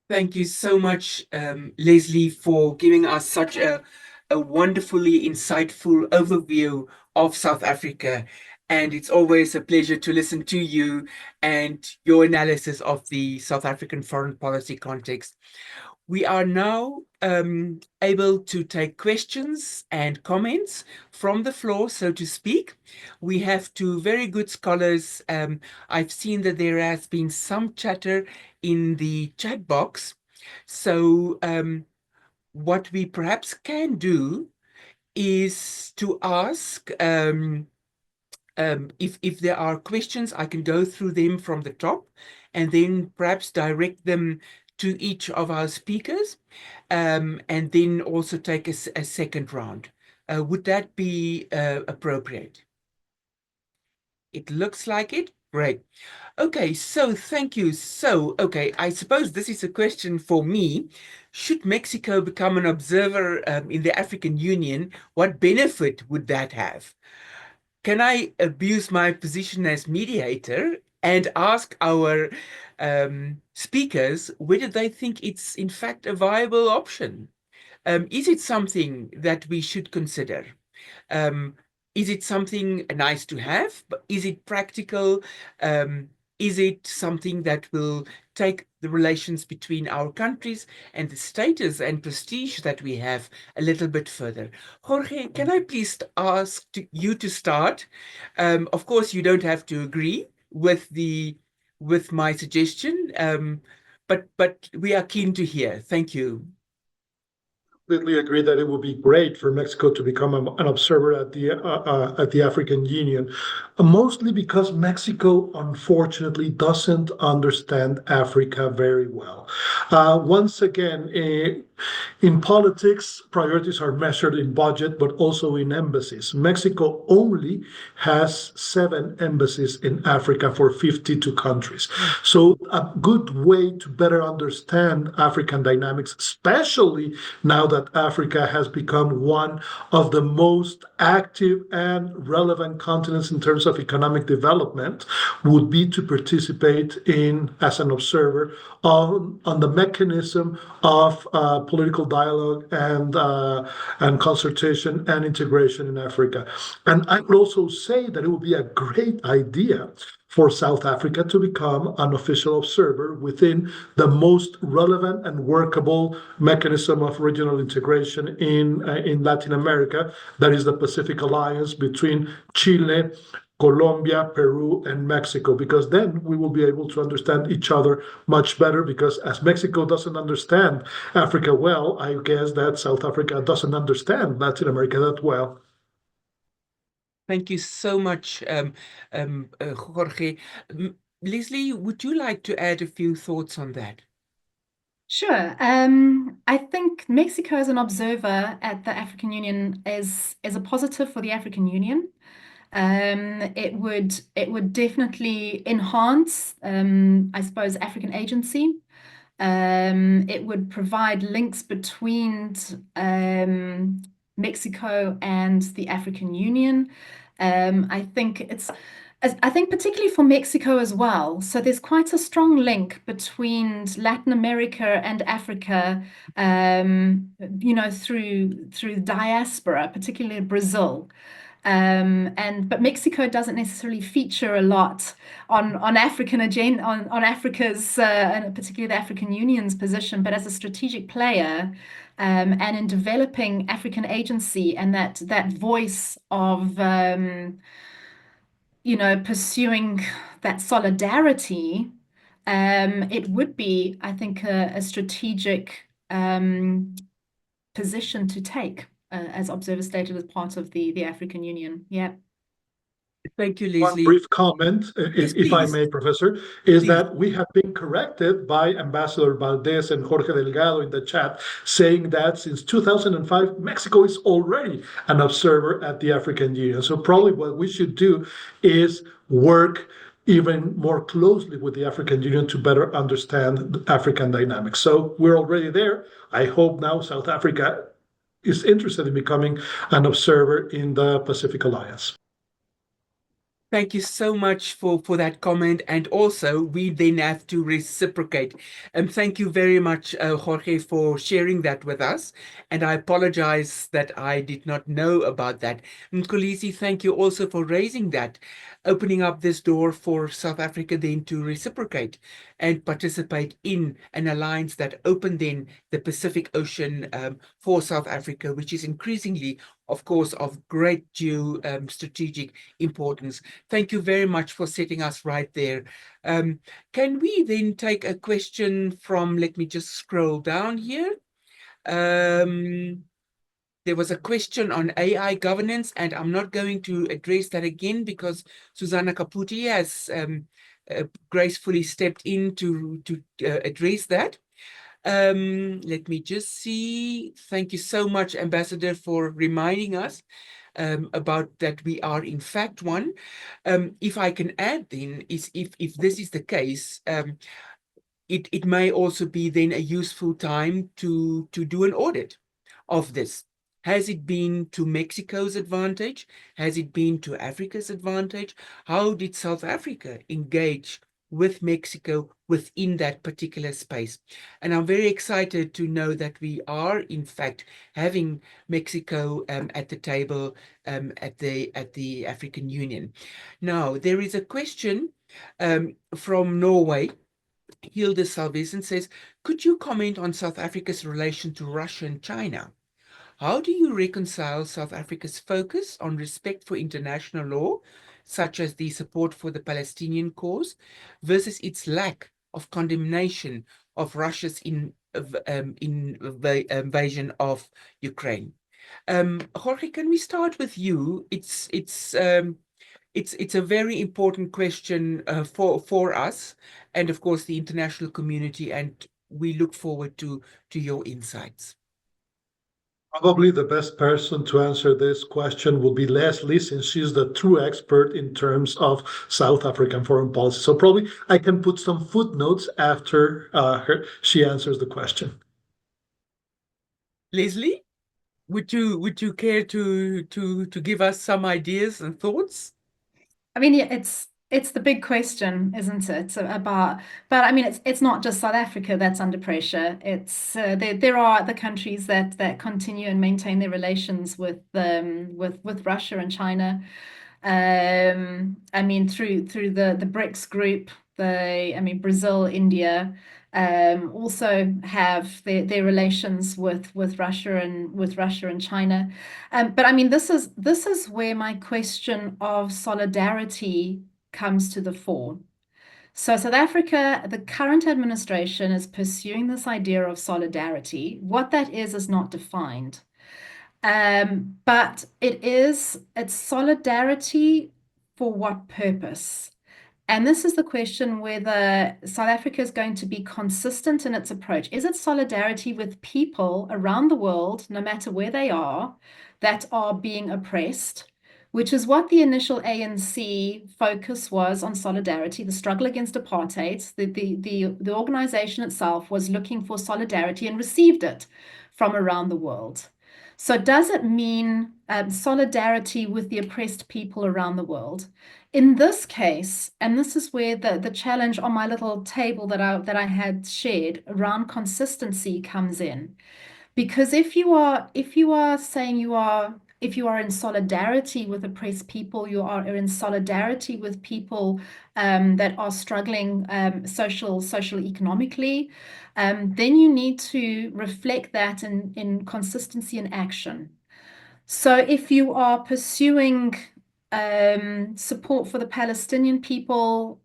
Thank you so much, Leslie, for giving us such a wonderfully insightful overview of South Africa. And it's always a pleasure to listen to you and your analysis of the South African foreign policy context. We are now able to take questions and comments from the floor, so to speak. We have 2 very good scholars. I've seen that there has been some chatter in the chat box. So what we perhaps can do is to ask, if there are questions, I can go through them from the top and then perhaps direct them to each of our speakers, and then also take a second round. Would that be appropriate? It looks like it. Great. Okay, so thank you. So, okay, I suppose this is a question for me. Should Mexico become an observer in the African Union? What benefit would that have? Can I abuse my position as mediator and ask our speakers whether they think it's in fact a viable option. Is it something that we should consider? Is it something nice to have? But is it practical? Is it something that will take the relations between our countries and the status and prestige that we have a little bit further? Jorge, can I please ask you to start? Of course, you don't have to agree with my suggestion, but we are keen to hear. Thank you. Completely agree that it would be great for Mexico to become an observer at the African Union, mostly because Mexico, unfortunately, doesn't understand Africa very well. Once again, in politics, priorities are measured in budget, but also in embassies. Mexico only has 7 embassies in Africa for 52 countries. So a good way to better understand African dynamics, especially now that Africa has become one of the most active and relevant continents in terms of economic development, would be to participate in, as an observer, on the mechanism of political dialogue and consultation and integration in Africa. And I would also say that it would be a great idea for South Africa to become an official observer within the most relevant and workable mechanism of regional integration in Latin America, that is the Pacific Alliance between Chile, Colombia, Peru, and Mexico, because then we will be able to understand each other much better, because as Mexico doesn't understand Africa well, I guess that South Africa doesn't understand Latin America that well. Thank you so much, Jorge. Leslie, would you like to add a few thoughts on that? Sure. I think Mexico as an observer at the African Union is a positive for the African Union. It would definitely enhance, I suppose, African agency. It would provide links between Mexico and the African Union. I think particularly for Mexico as well. So there's quite a strong link between Latin America and Africa, through diaspora, particularly Brazil. But Mexico doesn't necessarily feature a lot on African agenda, on Africa's and particularly the African Union's position, but as a strategic player, and in developing African agency and that voice of pursuing that solidarity, it would be, I think, a strategic position to take as observer stated as part of the African Union. Yeah. Thank you, One Leslie. brief comment, Yes, if I please. may, Professor, is Please. that we have been corrected by Ambassador Valdez and Jorge Delgado in the chat, saying that since 2005, Mexico is already an observer at the African Union. So probably what we should do is work even more closely with the African Union to better understand African dynamics. So we're already there. I hope now South Africa is interested in becoming an observer in the Pacific Alliance. Thank you so much for that comment. And also, we then have to reciprocate. And thank you very much, Jorge, for sharing that with us. And I apologize that I did not know about that. Mkhulisi, thank you also for raising that, opening up this door for South Africa then to reciprocate and participate in an alliance that opened then the Pacific Ocean for South Africa, which is increasingly, of course, of great strategic importance. Thank you very much for setting us right there. Can we then take a question from, let me just scroll down here. There was a question on AI governance, and I'm not going to address that again because Susanna Caputi has gracefully stepped in to address that. Let me just see. Thank you so much, Ambassador, for reminding us about that we are in fact one. If I can add then, is if this is the case, it may also be then a useful time to do an audit of this. Has it been to Mexico's advantage? Has it been to Africa's advantage? How did South Africa engage with Mexico within that particular space. And I'm very excited to know that we are, in fact, having Mexico at the table at the African Union. Now, there is a question from Norway. Hilde Salvesen says, could you comment on South Africa's relation to Russia and China? How do you reconcile South Africa's focus on respect for international law, such as the support for the Palestinian cause, versus its lack of condemnation of Russia's invasion of Ukraine? Jorge, can we start with you? It's a very important question for us, and of course the international community, and we look forward to your insights. Probably the best person to answer this question will be Leslie, since she's the true expert in terms of South African foreign policy. So probably I can put some footnotes after she answers the question. Leslie, would you care to give us some ideas and thoughts? I mean, yeah, it's the big question, isn't it? But I mean, it's not just South Africa that's under pressure. It's there are other countries that continue and maintain their relations with Russia and China. I mean, through the BRICS group, Brazil, India, also have their relations with Russia and China. But I mean, this is where my question of solidarity comes to the fore. So South Africa, the current administration is pursuing this idea of solidarity. What that is not defined. But it's solidarity for what purpose? And this is the question whether South Africa is going to be consistent in its approach. Is it solidarity with people around the world, no matter where they are, that are being oppressed, which is what the initial ANC focus was on solidarity, the struggle against apartheid. The organization itself was looking for solidarity and received it from around the world. So does it mean solidarity with the oppressed people around the world? In this case, and this is where the challenge on my little table that I had shared around consistency comes in. Because if you are saying if you are in solidarity with oppressed people, you are in solidarity with people that are struggling social economically, then you need to reflect that in consistency and action. So if you are pursuing support for the Palestinian people,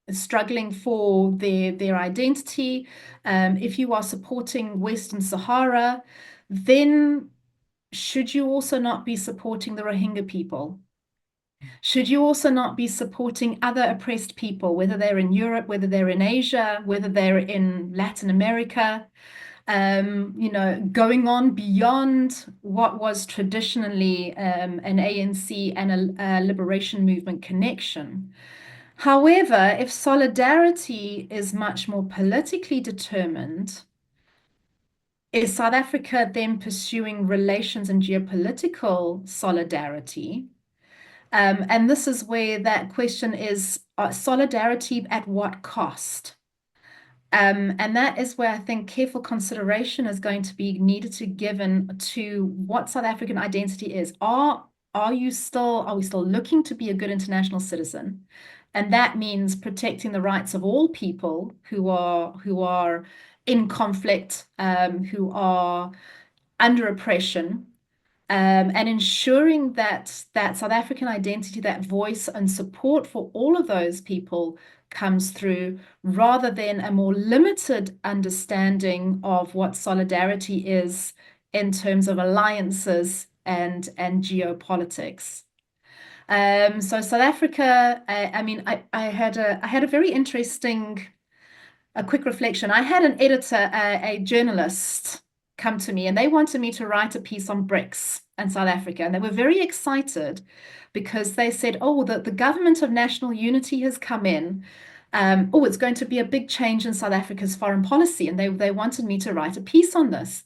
struggling for their identity, if you are supporting Western Sahara, then should you also not be supporting the Rohingya people? Should you also not be supporting other oppressed people, whether they're in Europe, whether they're in Asia, whether they're in Latin America? Going on beyond what was traditionally an ANC and a liberation movement connection. However, if solidarity is much more politically determined, is South Africa then pursuing relations and geopolitical solidarity? And this is where that question is, solidarity at what cost? And that is where I think careful consideration is going to be needed to given to what South African identity is. Are we still looking to be a good international citizen? And that means protecting the rights of all people who are in conflict, who are under oppression, and ensuring that South African identity, that voice and support for all of those people comes through, rather than a more limited understanding of what solidarity is in terms of alliances and geopolitics. So South Africa, I had a very interesting, a quick reflection. I had an editor, a journalist, come to me, and they wanted me to write a piece on BRICS and South Africa, and they were very excited because they said, "Oh, the government of national unity has come in. It's going to be a big change in South Africa's foreign policy," and they wanted me to write a piece on this.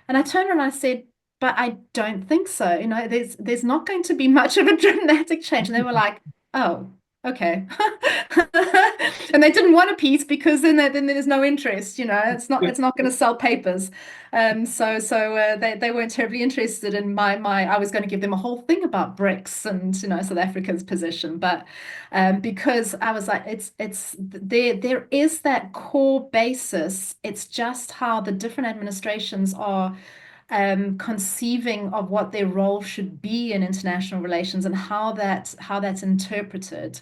And I turned around and I said, "But I don't think so. There's not going to be much of a dramatic change." And they were like, "Oh, okay. And they didn't want a peace because then there's no interest, you know, it's not going to sell papers. So they weren't terribly interested in I was going to give them a whole thing about BRICS and, you know, South Africa's position, but because I was like, there is that core basis. It's just how the different administrations are conceiving of what their role should be in international relations and how that's interpreted.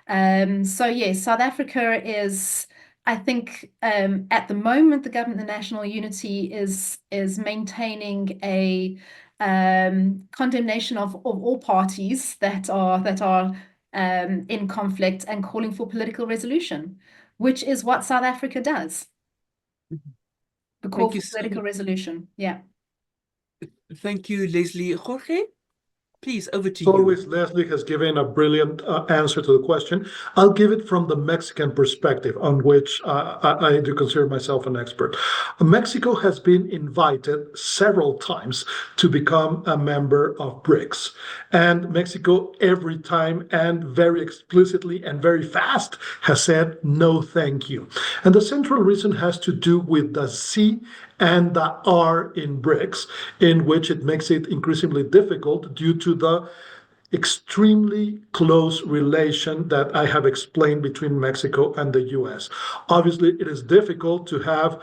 So yes, South Africa is, I think, at the moment, the government of national unity is maintaining a condemnation of all parties that are in conflict and calling for political resolution, which is what South Africa does. The call Thank you for so political resolution. Yeah. Thank you, Leslie. Jorge, please, over to As you. always, Leslie has given a brilliant answer to the question. I'll give it from the Mexican perspective, on which I do consider myself an expert. Mexico has been invited several times to become a member of BRICS. And Mexico, every time and very explicitly and very fast, has said, no, thank you. And the central reason has to do with the C and the R in BRICS, in which it makes it increasingly difficult due to the extremely close relation that I have explained between Mexico and the US. Obviously, it is difficult to have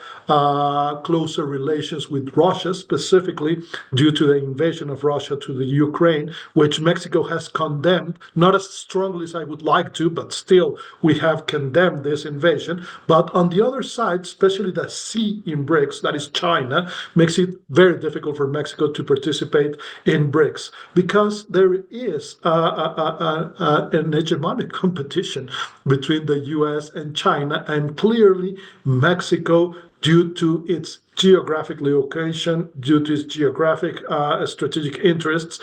closer relations with Russia, specifically due to the invasion of Russia to the Ukraine, which Mexico has condemned, not as strongly as I would like to, but still we have condemned this invasion. But on the other side, especially the C in BRICS, that is China, makes it very difficult for Mexico to participate in BRICS because there is an hegemonic competition between the US and China, and clearly Mexico, due to its geographic location, due to its geographic strategic interests,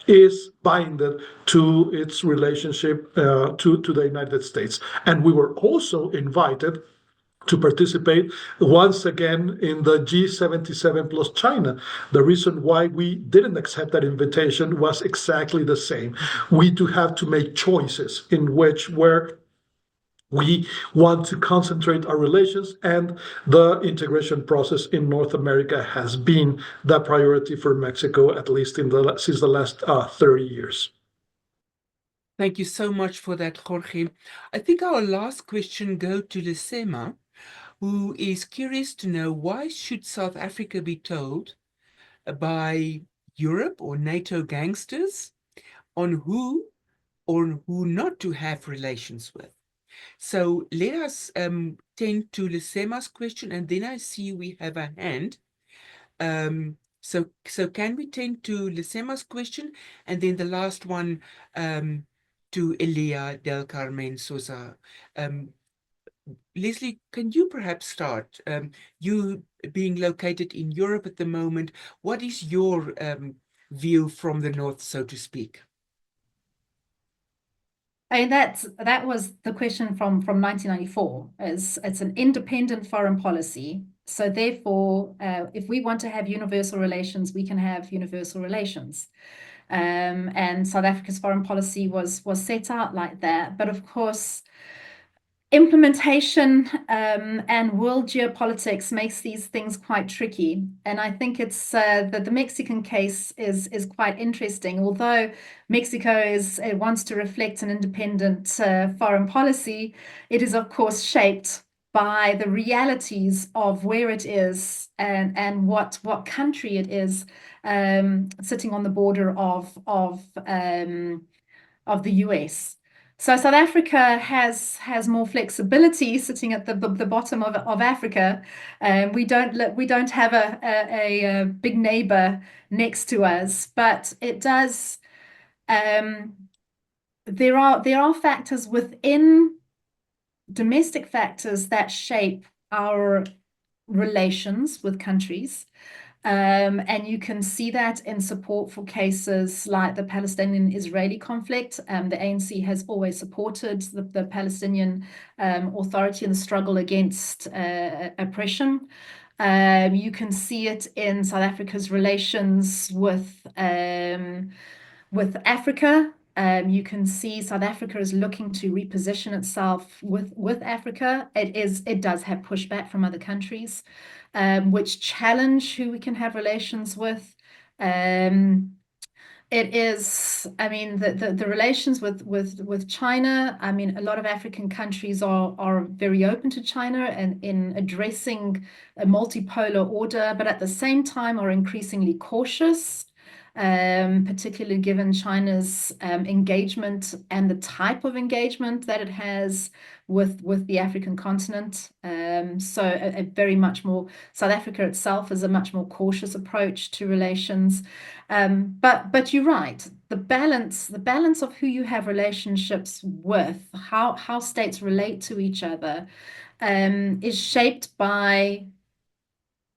is binded to its relationship to the United States. And we were also invited to participate once again in the G77 plus China. The reason why we didn't accept that invitation was exactly the same. We do have to make choices in where we want to concentrate our relations, and the integration process in North America has been the priority for Mexico, at least since the last 30 years. Thank you so much for that, Jorge. I think our last question go to Lesema, who is curious to know, why should South Africa be told by Europe or NATO gangsters on who or who not to have relations with? So let us tend to Lesema's question, and then I see we have a hand. So can we tend to Lesema's question, and then the last one to Elia del Carmen Souza. Leslie, can you perhaps start? You being located in Europe at the moment, what is your view from the north, so to speak? That was the question from 1994. It's an independent foreign policy. So therefore, if we want to have universal relations, we can have universal relations. And South Africa's foreign policy was set out like that. But of course, implementation and world geopolitics makes these things quite tricky. And I think it's that the Mexican case is quite interesting. Although Mexico wants to reflect an independent foreign policy, it is of course shaped by the realities of where it is and what country it is, sitting on the border of the US. So South Africa has more flexibility, sitting at the bottom of Africa. We don't have a big neighbor next to us, but it does. There are factors within domestic factors that shape our relations with countries. And you can see that in support for cases like the Palestinian-Israeli conflict. The ANC has always supported the Palestinian Authority in the struggle against oppression. You can see it in South Africa's relations with Africa. You can see South Africa is looking to reposition itself with Africa. It does have pushback from other countries, which challenge who we can have relations with. It is, I mean, the relations with China. I mean, a lot of African countries are very open to China and in addressing a multipolar order, but at the same time are increasingly cautious, particularly given China's engagement and the type of engagement that it has with the African continent. So a very much more, South Africa itself is a much more cautious approach to relations. But you're right, the balance of who you have relationships with, how states relate to each other, is shaped by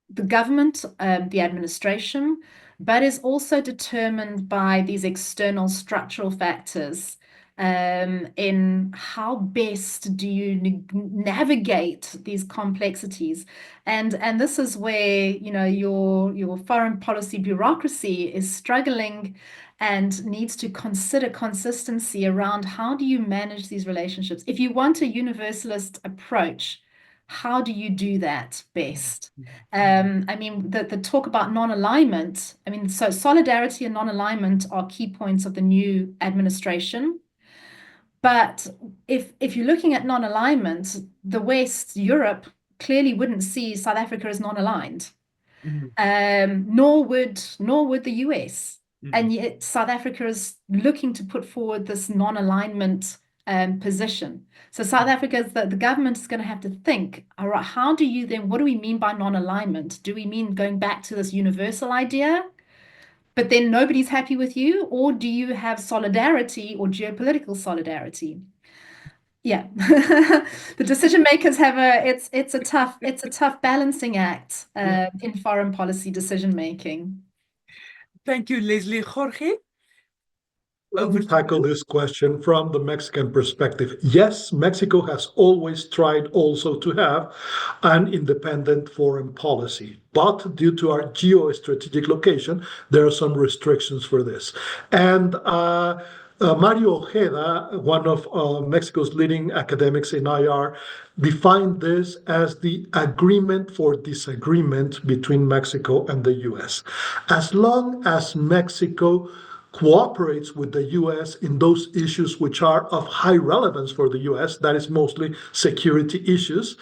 the government, the administration, but is also determined by these external structural factors, in how best do you navigate these complexities. And this is where, you know, your foreign policy bureaucracy is struggling and needs to consider consistency around how do you manage these relationships. If you want a universalist approach, how do you do that best? I mean, the talk about non-alignment, I mean, so solidarity and non-alignment are key points of the new administration. But if you're looking at non-alignment, the West, Europe, clearly wouldn't see South Africa as non-aligned, nor would the US. And yet South Africa is looking to put forward this non-alignment position. So South Africa, the government is going to have to think, all right, how do you then, what do we mean by non-alignment? Do we mean going back to this universal idea, but then nobody's happy with you? Or do you have solidarity or geopolitical solidarity? Yeah, the decision makers have it's a tough balancing act in foreign policy decision making. Thank you, Leslie. Jorge? Let me tackle this question from the Mexican perspective. Yes, Mexico has always tried also to have an independent foreign policy, but due to our geostrategic location, there are some restrictions for this. And Mario Ojeda, one of Mexico's leading academics in IR, defined this as the agreement for disagreement between Mexico and the US. As long as Mexico cooperates with the US in those issues which are of high relevance for the US, that is mostly security issues,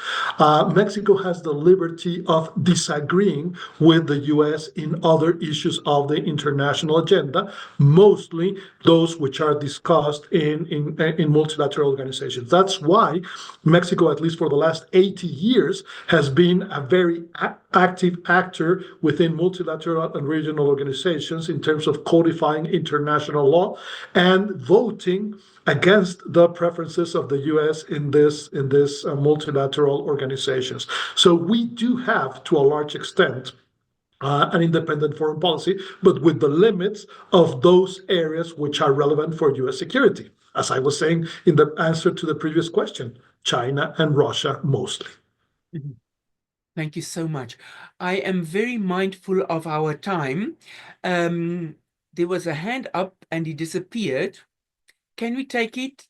Mexico has the liberty of disagreeing with the US in other issues of the international agenda, mostly those which are discussed in multilateral organizations. That's why Mexico, at least for the last 80 years, has been a very active actor within multilateral and regional organizations in terms of codifying international law and voting against the preferences of the US in this multilateral organizations. So we do have, to a large extent, an independent foreign policy, but with the limits of those areas which are relevant for US security. As I was saying in the answer to the previous question, China and Russia mostly. Mm-hmm. Thank you so much. I am very mindful of our time. There was a hand up and he disappeared. Can we take it?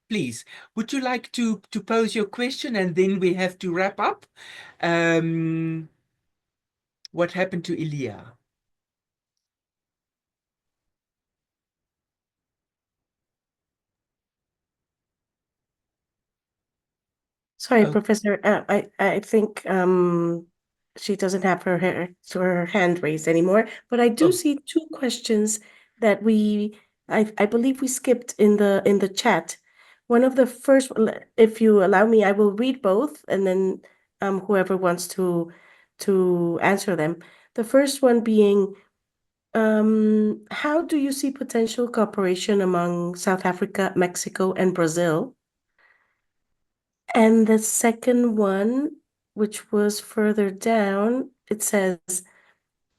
Please, would you like to pose your question and then we have to wrap up? What happened to Ilya? Sorry, Oh. Professor. I think she doesn't have her hand raised anymore. But I do Oh. see two questions that I believe we skipped in the chat. One of the first, if you allow me, I will read both, and then whoever wants to answer them. The first one being, how do you see potential cooperation among South Africa, Mexico, and Brazil? And the second one, which was further down, it says,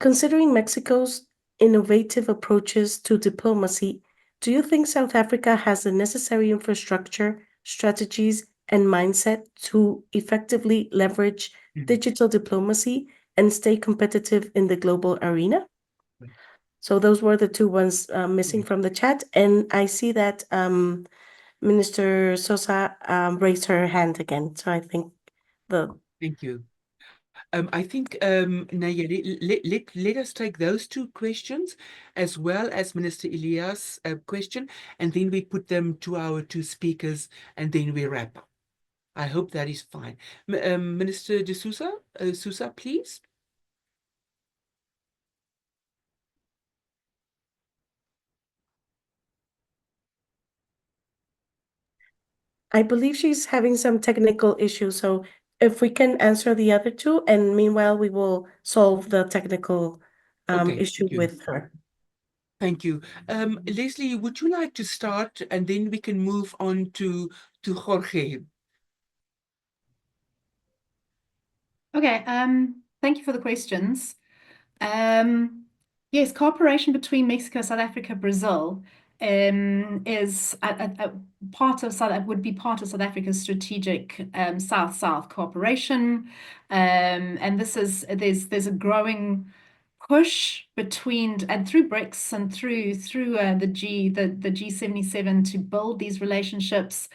considering Mexico's innovative approaches to diplomacy, do you think South Africa has the necessary infrastructure, strategies, and mindset to effectively leverage digital diplomacy and stay competitive in the global arena? So those were the two ones missing from the chat. And I see that Minister Sosa raised her hand again. So I think Thank you. I think, Nayeli, let us take those two questions as well as Minister Elias' question, and then we put them to our two speakers, and then we wrap up. I hope that is fine. Minister de Sousa, Sousa, please. I believe she's having some technical issues. So if we can answer the other two, and meanwhile we will solve the technical Okay, issue thank you. with her. Thank you. Leslie, would you like to start, and then we can move on to Jorge? Okay, thank you for the questions. Yes, cooperation between Mexico, South Africa, Brazil is a part of would be part of South Africa's strategic South-South cooperation, and there's a growing push between and through BRICS and through the G77 to build these relationships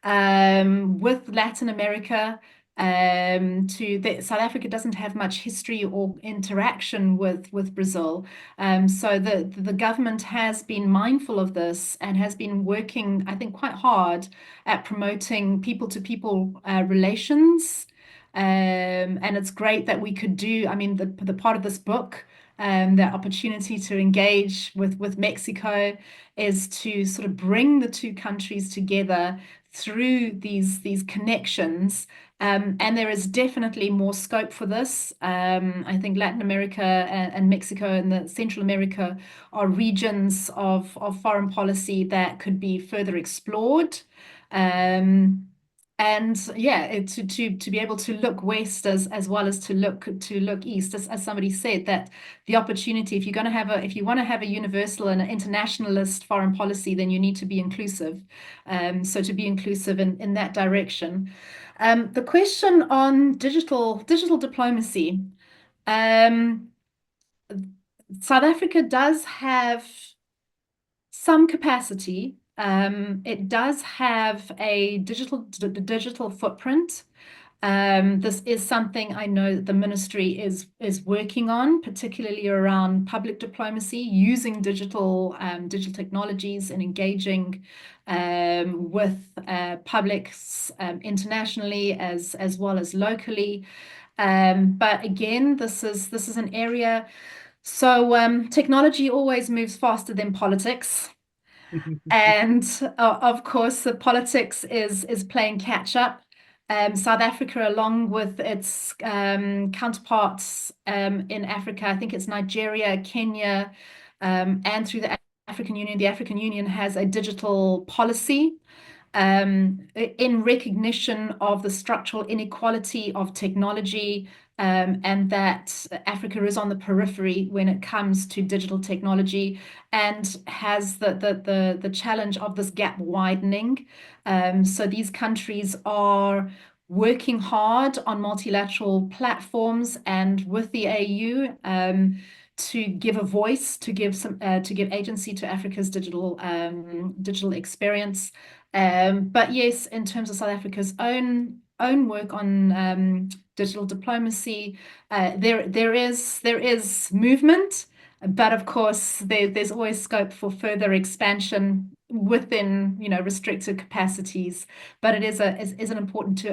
with Latin America. South Africa doesn't have much history or interaction with Brazil, so the government has been mindful of this and has been working, I think, quite hard at promoting people-to-people relations. And it's great that we could do, I mean, the part of this book, the opportunity to engage with Mexico is to sort of bring the two countries together through these connections. And there is definitely more scope for this. I think Latin America and Mexico and the Central America are regions of foreign policy that could be further explored. And yeah, to be able to look west as well as to look east, as somebody said, that the opportunity, if you want to have a universal and an internationalist foreign policy, then you need to be inclusive. So to be inclusive in that direction. The question on digital diplomacy. South Africa does have some capacity. It does have a digital footprint. This is something I know that the ministry is working on, particularly around public diplomacy, using digital technologies and engaging with publics internationally as well as locally. But again, this is an area. So technology always moves faster than politics. And of course, the politics is playing catch up. South Africa, along with its counterparts in Africa, I think it's Nigeria, Kenya, and through the African Union has a digital policy in recognition of the structural inequality of technology, and that Africa is on the periphery when it comes to digital technology, and has the challenge of this gap widening. So these countries are working hard on multilateral platforms and with the AU to give a voice, to give agency to Africa's digital experience. But yes, in terms of South Africa's own work on digital diplomacy, there is movement, but of course there's always scope for further expansion within restricted capacities. But it is an important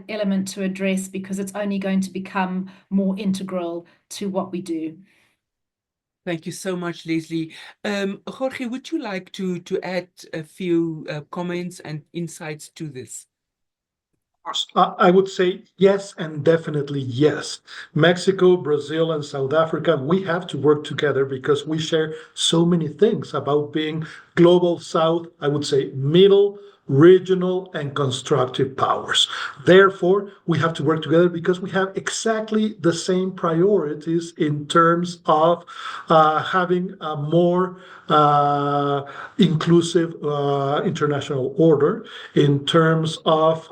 element to address, because it's only going to become more integral to what we do. Thank you so much, Leslie. Jorge, would you like to add a few comments and insights to this? I would say yes, and definitely yes. Mexico, Brazil, and South Africa, we have to work together because we share so many things about being global South, I would say middle regional and constructive powers. Therefore, we have to work together because we have exactly the same priorities in terms of having a more inclusive international order, in terms of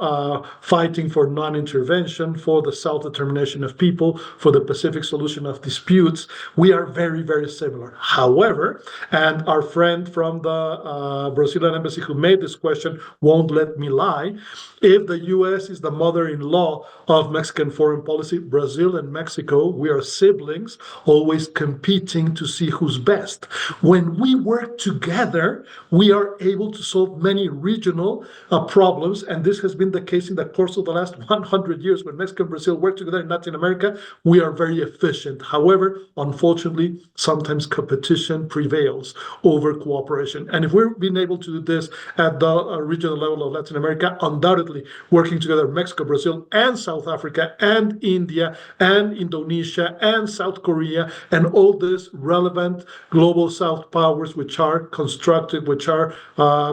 fighting for non-intervention, for the self-determination of people, for the Pacific solution of disputes. We are very, very similar. However, and our friend from the Brazilian embassy who made this question won't let me lie, if the U.S. is the mother-in-law of Mexican foreign policy, Brazil and Mexico, we are siblings, always competing to see who's best. When we work together, we are able to solve many regional problems, and this has been the case in the course of the last 100 years. When Mexico and Brazil work together in Latin America, we are very efficient. However, unfortunately, sometimes competition prevails over cooperation. And if we're being able to do this at the regional level of Latin America, undoubtedly working together, Mexico, Brazil, and South Africa, and India, and Indonesia, and South Korea, and all these relevant global South powers, which are constructive, which are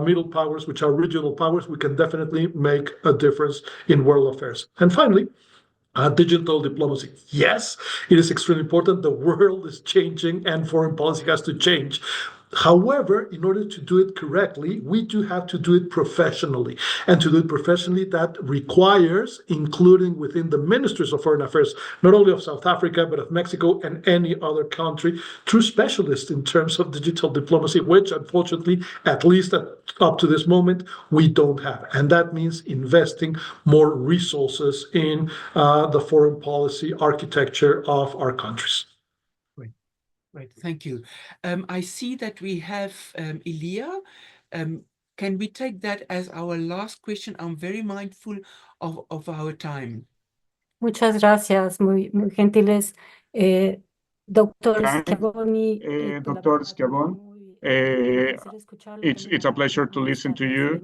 middle powers, which are regional powers, we can definitely make a difference in world affairs. And finally, digital diplomacy. Yes, it is extremely important. The world is changing and foreign policy has to change. However, in order to do it correctly, we do have to do it professionally. And to do it professionally, that requires including within the ministries of foreign affairs, not only of South Africa, but of Mexico and any other country, true specialists in terms of digital diplomacy, which unfortunately, at least up to this moment, we don't have. And that means investing more resources in the foreign policy architecture of our countries. Right, thank you. I see that we have Ilia. Can we take that as our last question? I'm very mindful of our time. Muchas gracias, muy gentiles. Doctor Thanks, Schiavoni, Dr. Schiavone. It's a pleasure to listen to you.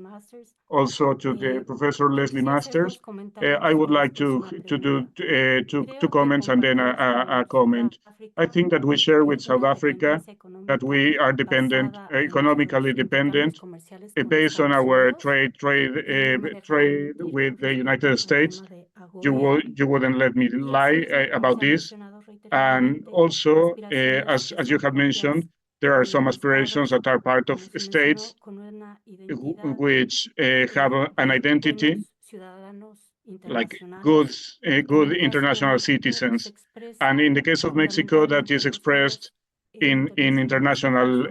Also to the Professor Leslie Masters. I would like to do two comments and then a comment. I think that we share with South Africa that we are dependent, economically dependent, based on our trade with the United States. You wouldn't let me lie about this. And also, as you have mentioned, there are some aspirations that are part of states which have an identity, like good international citizens. And in the case of Mexico, that is expressed in international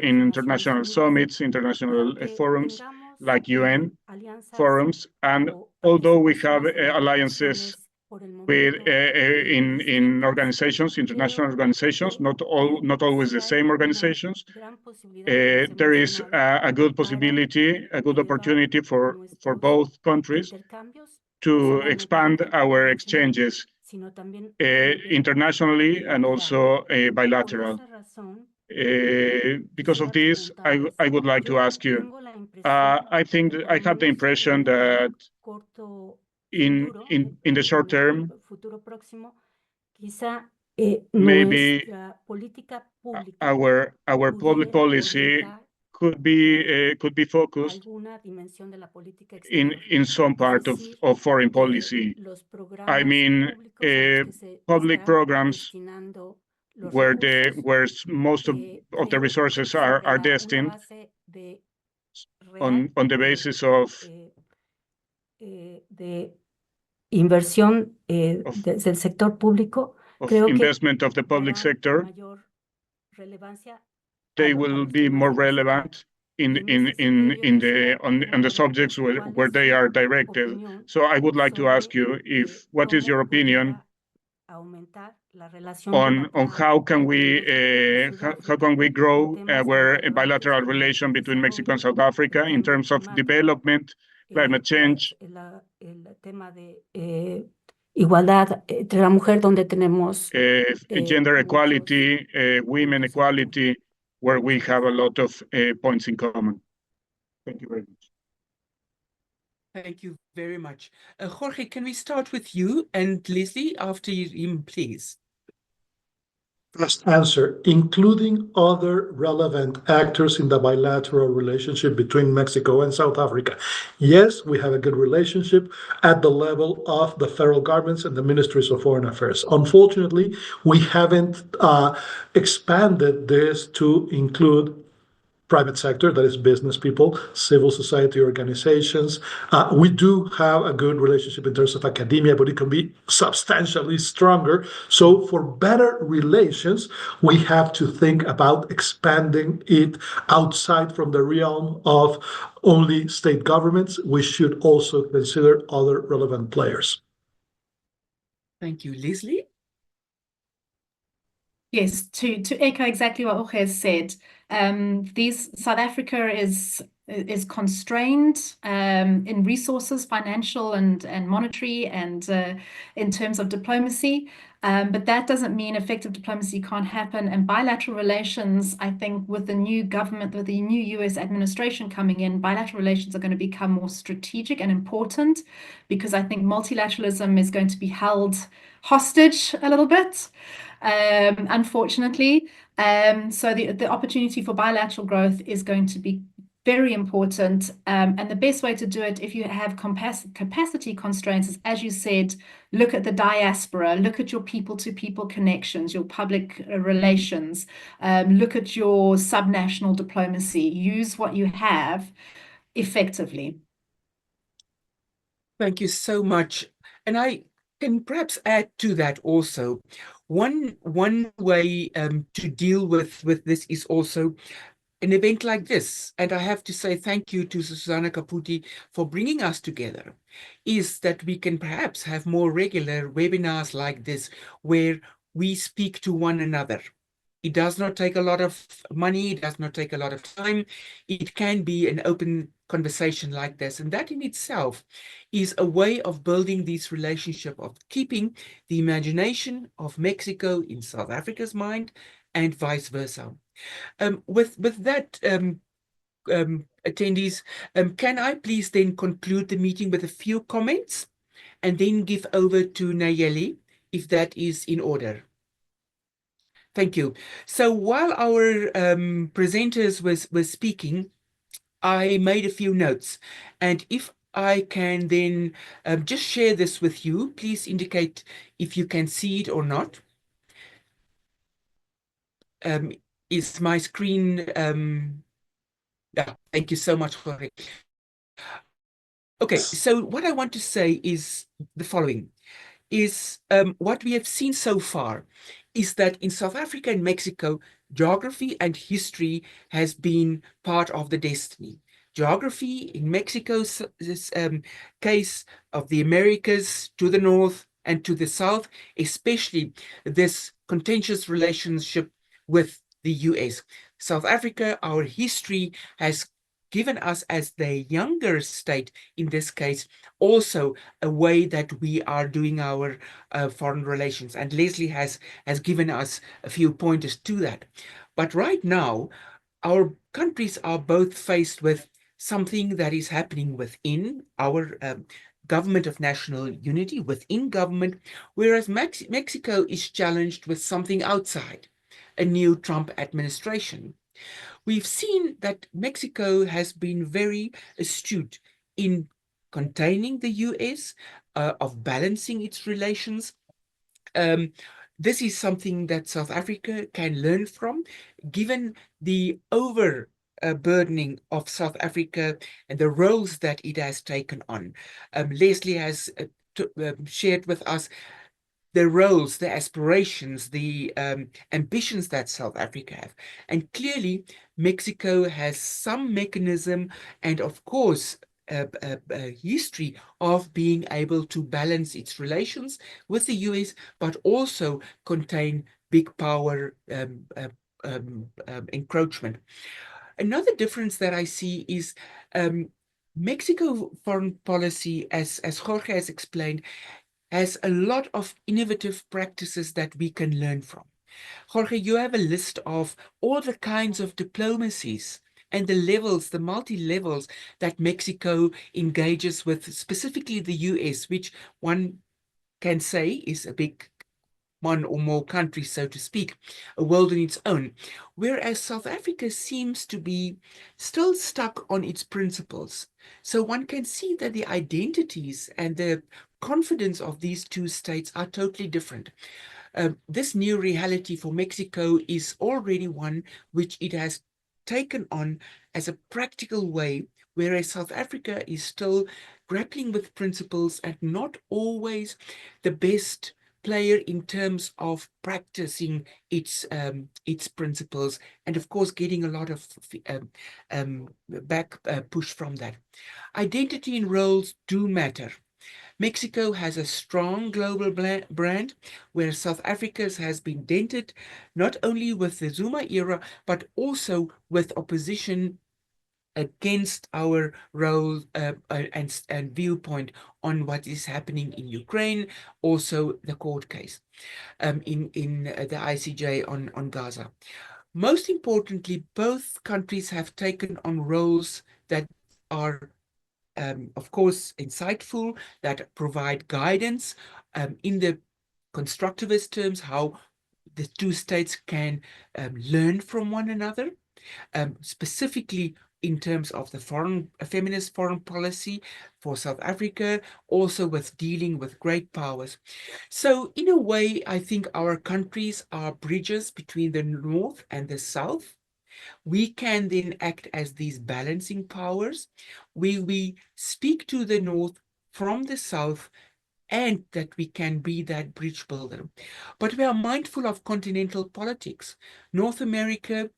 summits, international forums, like UN forums. And although we have alliances with in organizations, international organizations, not always the same organizations, there is a good possibility, a good opportunity for both countries to expand our exchanges internationally and also bilateral. Because of this, I would like to ask you, I think that I have the impression that in the short term, maybe our public policy could be focused in some part of foreign policy. I mean, public programs where most of the resources are destined on the basis of inversión del sector público, creo investment of the public sector, they will be more relevant on the subjects where they are directed. So I would like to ask you what is your opinion on how can we grow our bilateral relation between Mexico and South Africa in terms of development, climate change, igualdad entre la mujer, donde tenemos gender equality, women equality, where we have a lot of points in common. Thank you very much. Thank you very much. Jorge, can we start with you, and Leslie after him, please? First answer, including other relevant actors in the bilateral relationship between Mexico and South Africa. Yes, we have a good relationship at the level of the federal governments and the ministries of foreign affairs. Unfortunately, we haven't expanded this to include private sector, that is business people, civil society organizations. We do have a good relationship in terms of academia, but it can be substantially stronger. So for better relations, we have to think about expanding it outside from the realm of only state governments. We should also consider other relevant players. Thank you, Leslie. Yes, to echo exactly what Jorge has said, South Africa is constrained in resources, financial and monetary, and in terms of diplomacy. But that doesn't mean effective diplomacy can't happen. And bilateral relations, I think, with the new government, with the new US administration coming in, bilateral relations are going to become more strategic and important, because I think multilateralism is going to be held hostage a little bit, unfortunately. So the opportunity for bilateral growth is going to be very important. And the best way to do it, if you have capacity constraints, is, as you said, look at the diaspora, look at your people-to-people connections, your public relations, look at your subnational diplomacy, use what you have effectively. Thank you so much. And I can perhaps add to that also. One way to deal with this is also an event like this, and I have to say thank you to Susana Caputi for bringing us together, is that we can perhaps have more regular webinars like this where we speak to one another. It does not take a lot of money, it does not take a lot of time. It can be an open conversation like this, and that in itself is a way of building this relationship, of keeping the imagination of Mexico in South Africa's mind and vice versa. With that, attendees, can I please then conclude the meeting with a few comments and then give over to Nayeli, if that is in order? Thank you. So while our presenters were speaking, I made a few notes, and if I can then just share this with you, please indicate if you can see it or not. Is my screen, yeah, thank you so much, Jorge. Okay, so what I want to say is the following, is what we have seen so far is that in South Africa and Mexico, geography and history has been part of the destiny. Geography in Mexico's case of the Americas to the north and to the south, especially this contentious relationship with the US. South Africa, our history has given us, as the younger state in this case, also a way that we are doing our foreign relations. And Leslie has given us a few pointers to that. But right now, our countries are both faced with something that is happening within our government of national unity, within government, whereas Mexico is challenged with something outside, a new Trump administration. We've seen that Mexico has been very astute in containing the US, of balancing its relations. This is something that South Africa can learn from, given the overburdening of South Africa and the roles that it has taken on. Leslie has shared with us the roles, the aspirations, the ambitions that South Africa have. And clearly, Mexico has some mechanism and, of course, a history of being able to balance its relations with the US, but also contain big power encroachment. Another difference that I see is Mexico foreign policy, as Jorge has explained, has a lot of innovative practices that we can learn from. Jorge, you have a list of all the kinds of diplomacies and the levels, the multi-levels that Mexico engages with, specifically the US, which one can say is a big one or more countries, so to speak, a world on its own. Whereas South Africa seems to be still stuck on its principles. So one can see that the identities and the confidence of these two states are totally different. This new reality for Mexico is already one which it has taken on as a practical way, whereas South Africa is still grappling with principles and not always the best player in terms of practicing its principles, and of course getting a lot of back push from that. Identity and roles do matter. Mexico has a strong global brand, where South Africa's has been dented not only with the Zuma era, but also with opposition against our role and viewpoint on what is happening in Ukraine, also the court case in the ICJ on Gaza. Most importantly, both countries have taken on roles that are of course, insightful, that provide guidance in the constructivist terms, how the two states can learn from one another, specifically in terms of the feminist foreign policy for South Africa, also with dealing with great powers. So in a way, I think our countries are bridges between the North and the South. We can then act as these balancing powers, where we speak to the North from the South, and that we can be that bridge builder. But we are mindful of continental politics. North America,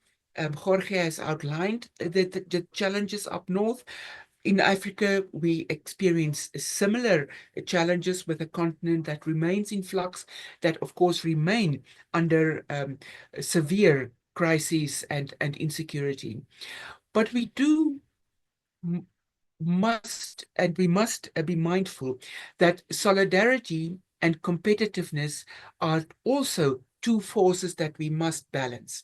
Jorge has outlined the challenges up north. In Africa, we experience similar challenges with a continent that remains in flux, that of course remain under severe crises and insecurity. But we must be mindful that solidarity and competitiveness are also two forces that we must balance.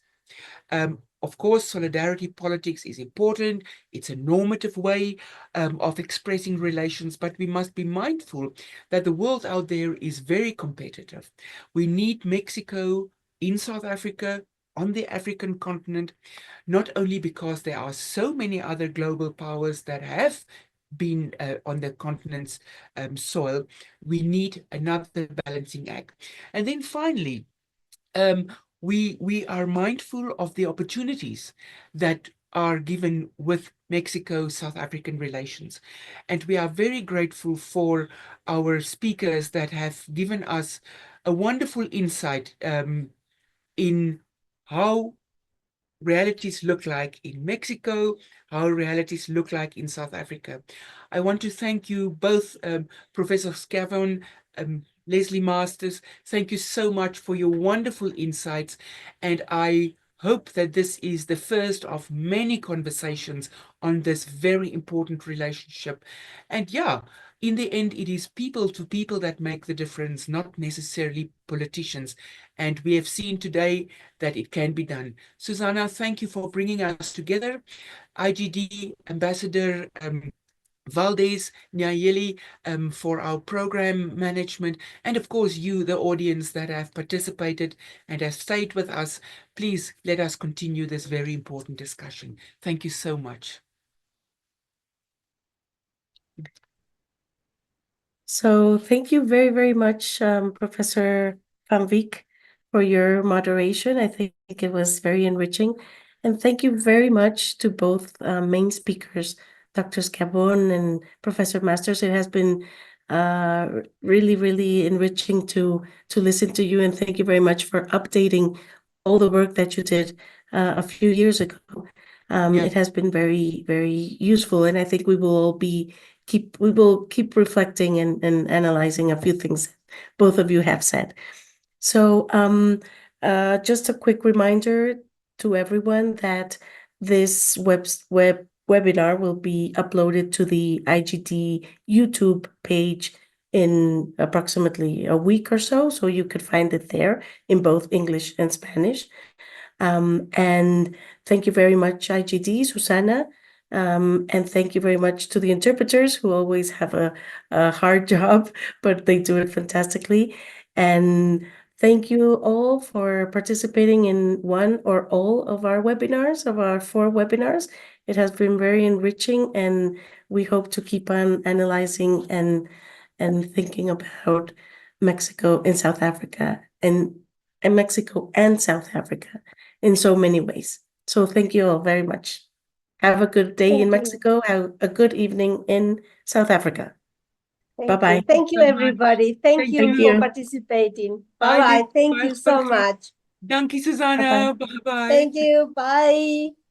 Of course, solidarity politics is important. It's a normative way of expressing relations, but we must be mindful that the world out there is very competitive. We need Mexico in South Africa, on the African continent, not only because there are so many other global powers that have been on the continent's soil. We need another balancing act. And then finally, we are mindful of the opportunities that are given with Mexico-South African relations. And we are very grateful for our speakers that have given us a wonderful insight in how realities look like in Mexico, how realities look like in South Africa. I want to thank you both, Professor Scavone, Leslie Masters. Thank you so much for your wonderful insights. And I hope that this is the first of many conversations on this very important relationship. And yeah, in the end, it is people to people that make the difference, not necessarily politicians. And we have seen today that it can be done. Susanna, thank you for bringing us together. IGD Ambassador Valdez Nyayeli for our program management, and of course you, the audience that have participated and have stayed with us. Please let us continue this very important discussion. Thank you so much. So thank you very, very much, Professor Van Wyk, for your moderation. I think it was very enriching. And thank you very much to both main speakers, Dr. Scavone and Professor Masters. It has been really, really enriching to listen to you. And thank you very much for updating all the work that you did a few years ago. It has been very, very useful. And I think we will all keep reflecting and analyzing a few things both of you have said. So just a quick reminder to everyone that this webinar will be uploaded to the IGD YouTube page in approximately a week or so. So you could find it there in both English and Spanish. And thank you very much, IGD, Susana. And thank you very much to the interpreters who always have a hard job, but they do it fantastically. And Thank you all for participating in one or all of our webinars, of our 4 webinars. It has been very enriching, and we hope to keep on analyzing and thinking about Mexico and South Africa and Mexico and South Africa in so many ways. So thank you all very much. Have a good day in Thank you. Mexico. Have a good evening in South Africa. Thank you. Bye-bye. Thank you, Bye-bye. everybody. Thank Thank you you. for participating. Bye, Bye-bye. Liz. Thank Bye, you so Jorge. much. Dankie, Susanna. Bye-bye. Thank you. Bye.